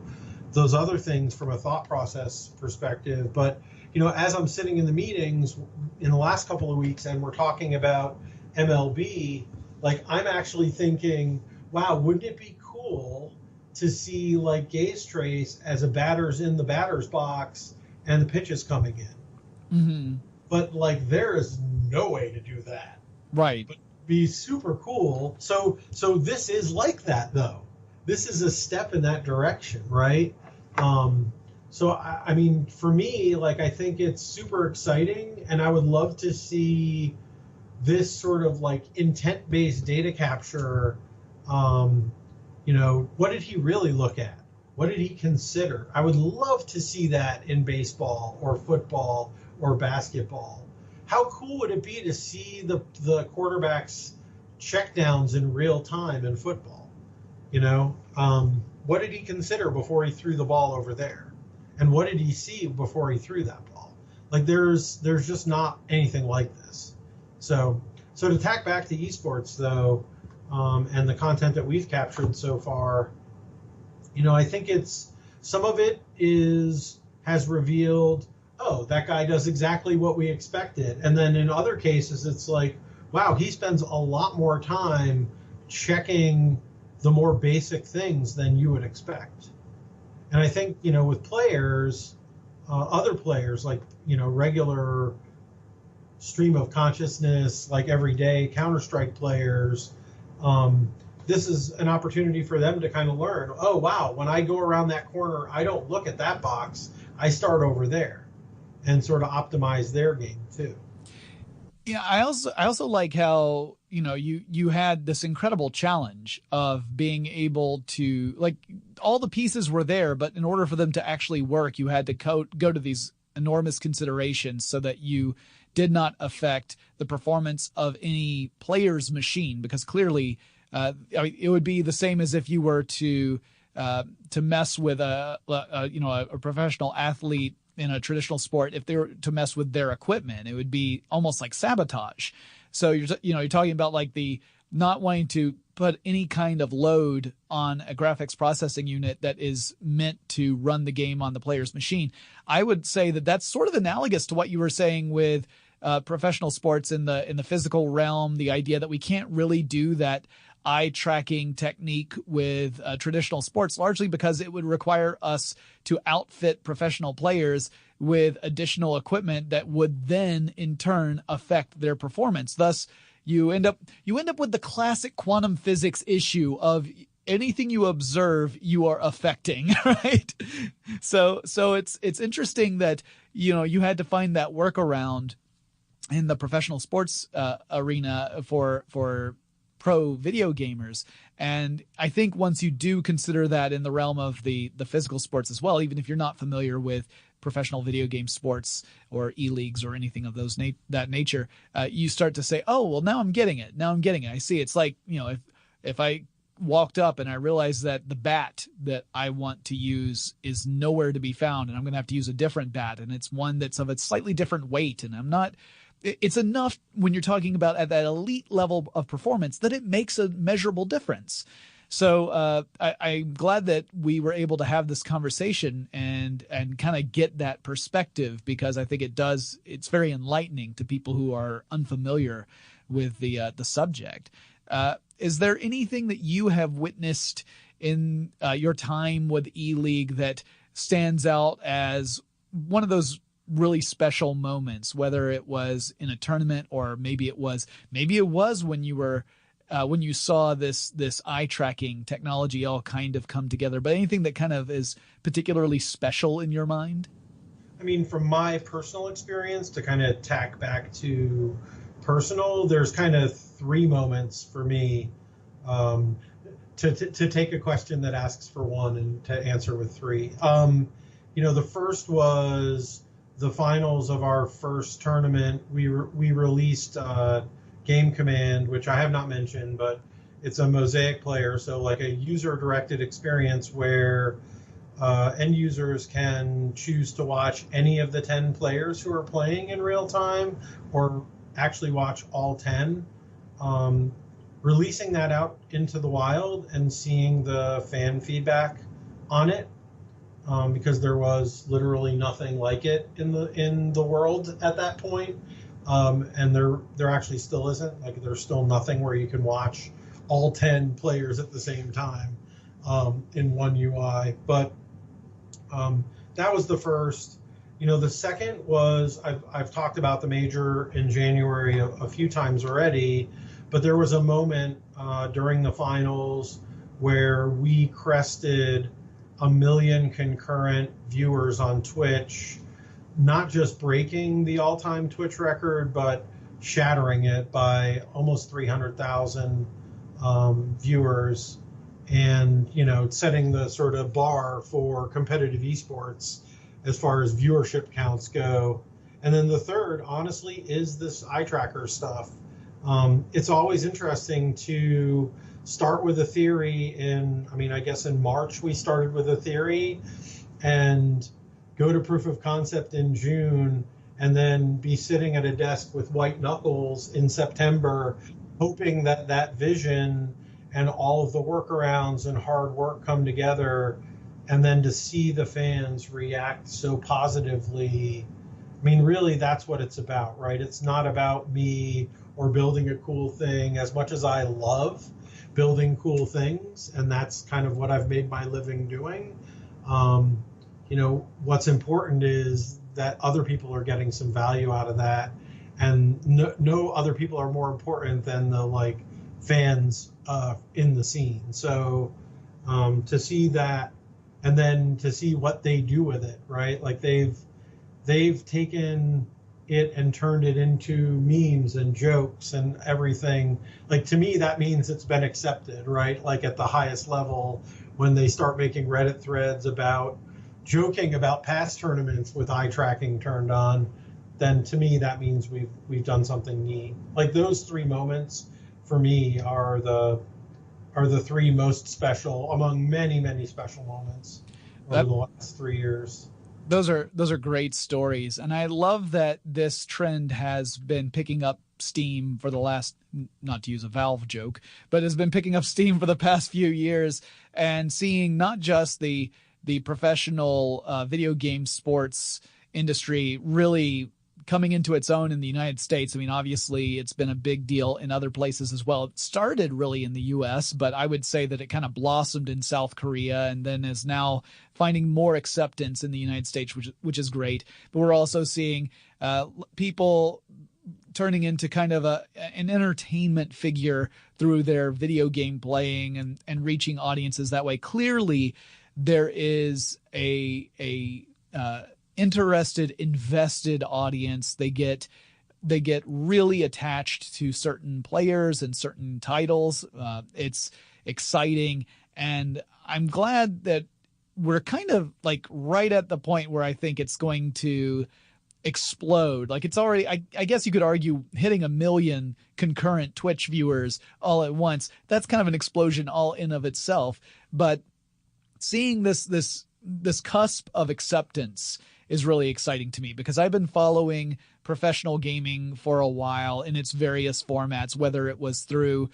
those other things from a thought process perspective. But, as I'm sitting in the meetings in the last couple of weeks and we're talking about MLB, like I'm actually thinking, wow, wouldn't it be cool to see like gaze trace as a batter's in the batter's box and the pitch is coming in. Mm-hmm. But like there is no way to do that. Right. But be super cool. So this is like that though. This is a step in that direction, right? So I mean, for me, like I think it's super exciting, and I would love to see this sort of like intent-based data capture. What did he really look at? What did he consider? I would love to see that in baseball or football or basketball. How cool would it be to see the quarterback's checkdowns in real time in football? What did he consider before he threw the ball over there? And what did he see before he threw that ball? Like there's just not anything like this. So to tack back to esports though, and the content that we've captured so far, I think some of it has revealed, oh, that guy does exactly what we expected. And then in other cases, it's like, wow, he spends a lot more time checking the more basic things than you would expect. And I think, with players, other players like, regular stream of consciousness, like everyday Counter-Strike players, this is an opportunity for them to kind of learn, oh, wow, when I go around that corner, I don't look at that box. I start over there and sort of optimize their game too. Yeah, I also like how, you had this incredible challenge of being able to, like, all the pieces were there, but in order for them to actually work, you had to go to these enormous considerations so that you did not affect the performance of any player's machine, because clearly it would be the same as if you were to mess with a professional athlete in a traditional sport. If they were to mess with their equipment, it would be almost like sabotage. So you're talking about like the not wanting to put any kind of load on a graphics processing unit that is meant to run the game on the player's machine. I would say that that's sort of analogous to what you were saying with professional sports in the physical realm. The idea that we can't really do that eye tracking technique with traditional sports, largely because it would require us to outfit professional players with additional equipment that would then in turn affect their performance. Thus, you end up with the classic quantum physics issue of anything you observe, you are affecting, right? So it's interesting that, you had to find that workaround in the professional sports arena for pro video gamers. And I think once you do consider that in the realm of the physical sports as well, even if you're not familiar with professional video game sports or e-leagues or anything of that nature, you start to say, oh, well, now I'm getting it. I see. It's like, if I walked up and I realized that the bat that I want to use is nowhere to be found, and I'm going to have to use a different bat, and it's one that's of a slightly different weight, and it's enough when you're talking about at that elite level of performance that it makes a measurable difference. So I'm glad that we were able to have this conversation and kind of get that perspective, because I think it's very enlightening to people who are unfamiliar with the subject. Is there anything that you have witnessed in your time with E-League that stands out as one of those really special moments, whether it was in a tournament or maybe it was when you were when you saw this eye tracking technology all kind of come together, but anything that kind of is particularly special in your mind? I mean, from my personal experience, to kind of tack back to personal, there's kind of three moments for me, to take a question that asks for one and to answer with three. The first was the finals of our first tournament. We released Game Command, which I have not mentioned, but it's a Mosaic player, so like a user-directed experience where end users can choose to watch any of the 10 players who are playing in real time, or actually watch all 10. Releasing that out into the wild and seeing the fan feedback on it, because there was literally nothing like it in the world at that point, and there actually still isn't. Like, there's still nothing where you can watch all 10 players at the same time in one UI. But that was the first. The second was, I've talked about the major in January a few times already, but there was a moment during the finals where we crested 1 million concurrent viewers on Twitch, not just breaking the all-time Twitch record, but shattering it by almost 300,000 viewers, and setting the sort of bar for competitive esports as far as viewership counts go. And then the third, honestly, is this eye tracker stuff. It's always interesting to start with a theory I guess in March we started with a theory, and go to proof of concept in June, and then be sitting at a desk with white knuckles in September, hoping that that vision and all of the workarounds and hard work come together, and then to see the fans react so positively. Really, that's what it's about, right? It's not about me or building a cool thing, as much as I love building cool things, and that's kind of what I've made my living doing. What's important is that other people are getting some value out of that, and no other people are more important than the fans in the scene. So to see that, and then to see what they do with it, right? Like, they've taken it and turned it into memes and jokes and everything. Like, to me, that means it's been accepted, right? Like, at the highest level, when they start making Reddit threads about joking about past tournaments with eye tracking turned on, then to me that means we've done something neat. Like, those three moments for me are the three most special among many, many special moments over the last 3 years. Those are great stories, and I love that this trend has been picking up steam for the last, not to use a Valve joke, but has been picking up steam for the past few years, and seeing not just the professional video game sports industry really coming into its own in the United States. Obviously it's been a big deal in other places as well. It started really in the US, but I would say that it kind of blossomed in South Korea, and then is now finding more acceptance in the United States, which is great. But we're also seeing people turning into kind of an entertainment figure through their video game playing and reaching audiences that way. Clearly there is a interested, invested audience. They get really attached to certain players and certain titles. It's exciting, and I'm glad that we're kind of right at the point where I think it's going to explode. It's already, I guess you could argue, hitting 1 million concurrent Twitch viewers all at once. That's kind of an explosion all in of itself. But seeing this cusp of acceptance is really exciting to me, because I've been following professional gaming for a while in its various formats, whether it was through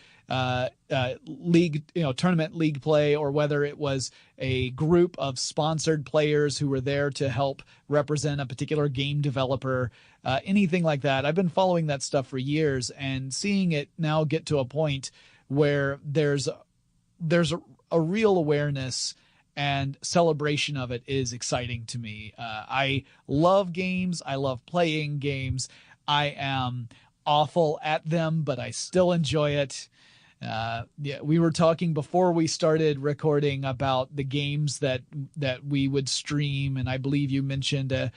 league, tournament league play, or whether it was a group of sponsored players who were there to help represent a particular game developer, anything like that. I've been following that stuff for years, and seeing it now get to a point where there's a real awareness and celebration of it is exciting to me. I love games. I love playing games. I am awful at them, but I still enjoy it. We were talking before we started recording about the games that we would stream, and I believe you mentioned a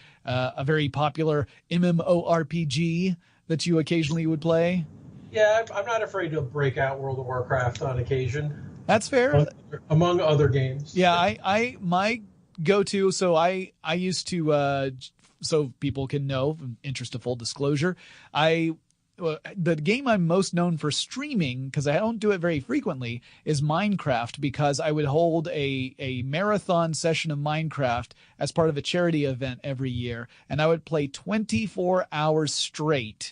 very popular MMORPG that you occasionally would play. Yeah, I'm not afraid to break out World of Warcraft on occasion. That's fair. Among other games. Yeah, I my go-to. So I used to, so people can know, in interest of full disclosure, the game I'm most known for streaming, because I don't do it very frequently, is Minecraft, because I would hold a marathon session of Minecraft as part of a charity event every year, and I would play 24 hours straight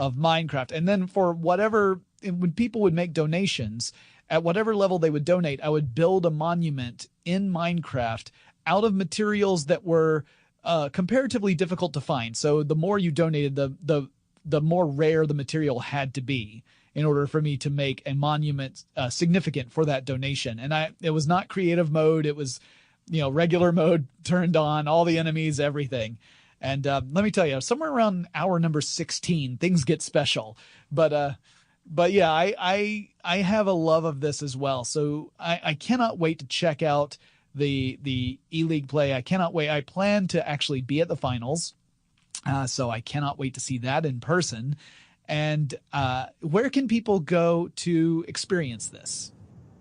of Minecraft. And then for whatever, when people would make donations, at whatever level they would donate, I would build a monument in Minecraft out of materials that were comparatively difficult to find. So the more you donated, the more rare the material had to be in order for me to make a monument significant for that donation. And it was not creative mode. It was, regular mode turned on, all the enemies, everything. And let me tell you, somewhere around hour number 16, things get special. But yeah, I have a love of this as well. So I cannot wait to check out the E-League play. I cannot wait. I plan to actually be at the finals. So I cannot wait to see that in person. And where can people go to experience this?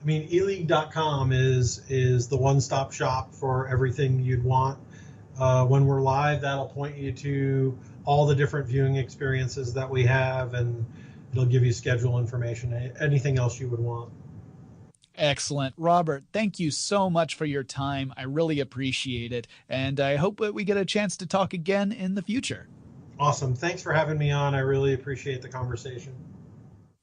I mean, eleague.com is the one-stop shop for everything you'd want. When we're live, that'll point you to all the different viewing experiences that we have, and it'll give you schedule information, anything else you would want. Excellent. Robert, thank you so much for your time. I really appreciate it. And I hope that we get a chance to talk again in the future. Awesome. Thanks for having me on. I really appreciate the conversation.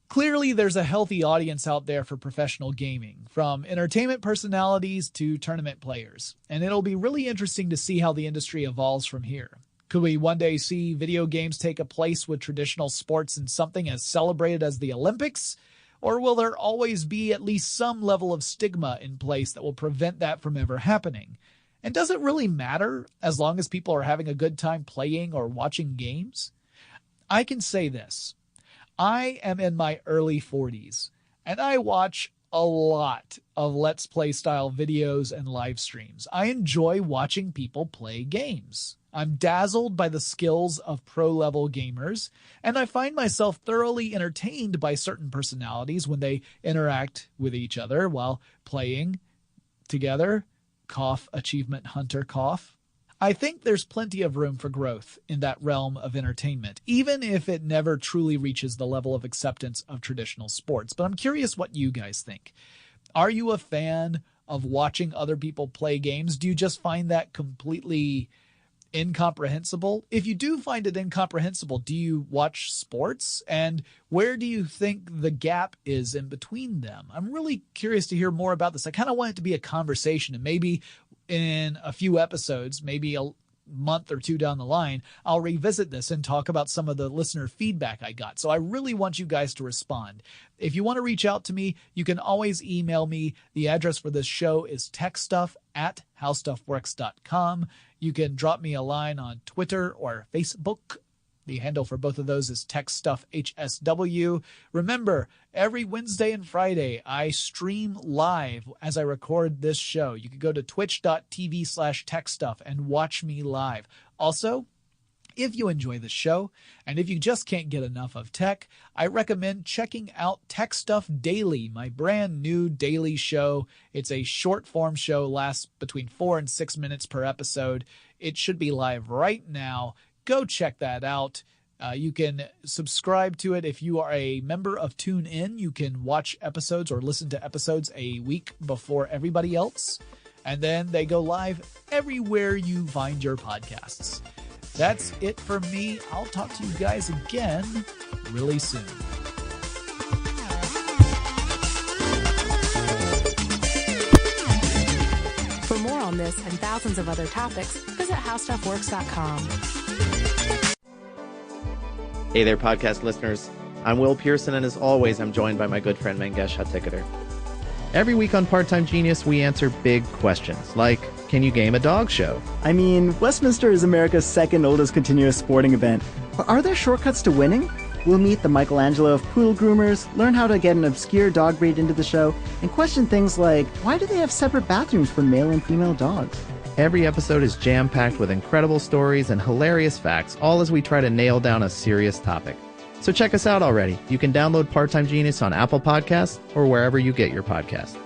Clearly, there's a healthy audience out there for professional gaming, from entertainment personalities to tournament players. And it'll be really interesting to see how the industry evolves from here. Could we one day see video games take a place with traditional sports in something as celebrated as the Olympics? Or will there always be at least some level of stigma in place that will prevent that from ever happening? And does it really matter as long as people are having a good time playing or watching games? I can say this. I am in my early 40s, and I watch a lot of Let's Play style videos and live streams. I enjoy watching people play games. I'm dazzled by the skills of pro-level gamers, and I find myself thoroughly entertained by certain personalities when they interact with each other while playing together. Cough, achievement hunter, cough. I think there's plenty of room for growth in that realm of entertainment, even if it never truly reaches the level of acceptance of traditional sports. But I'm curious what you guys think. Are you a fan of watching other people play games? Do you just find that completely incomprehensible? If you do find it incomprehensible, do you watch sports? And where do you think the gap is in between them? I'm really curious to hear more about this. I kind of want it to be a conversation, and maybe in a few episodes, maybe a month or two down the line, I'll revisit this and talk about some of the listener feedback I got. So I really want you guys to respond. If you want to reach out to me, you can always email me. The address for this show is techstuff@howstuffworks.com. You can drop me a line on Twitter or Facebook. The handle for both of those is TechStuffHSW. Remember, every Wednesday and Friday, I stream live as I record this show. You can go to twitch.tv/TechStuff and watch me live. Also, if you enjoy the show, and if you just can't get enough of tech, I recommend checking out Tech Stuff Daily, my brand new daily show. It's a short form show, lasts between 4 and 6 minutes per episode. It should be live right now. Go check that out. You can subscribe to it. If you are a member of TuneIn, you can watch episodes or listen to episodes a week before everybody else. And then they go live everywhere you find your podcasts. That's it for me. I'll talk to you guys again really soon. For more on this and thousands of other topics, visit howstuffworks.com. Hey there, podcast listeners. I'm Will Pearson, and as always, I'm joined by my good friend Mangesh Hattikudur. Every week on Part-Time Genius, we answer big questions, like, can you game a dog show? I mean, Westminster is America's second oldest continuous sporting event. But are there shortcuts to winning? We'll meet the Michelangelo of poodle groomers, learn how to get an obscure dog breed into the show, and question things like, why do they have separate bathrooms for male and female dogs? Every episode is jam-packed with incredible stories and hilarious facts, all as we try to nail down a serious topic. So check us out already. You can download Part-Time Genius on Apple Podcasts or wherever you get your podcasts.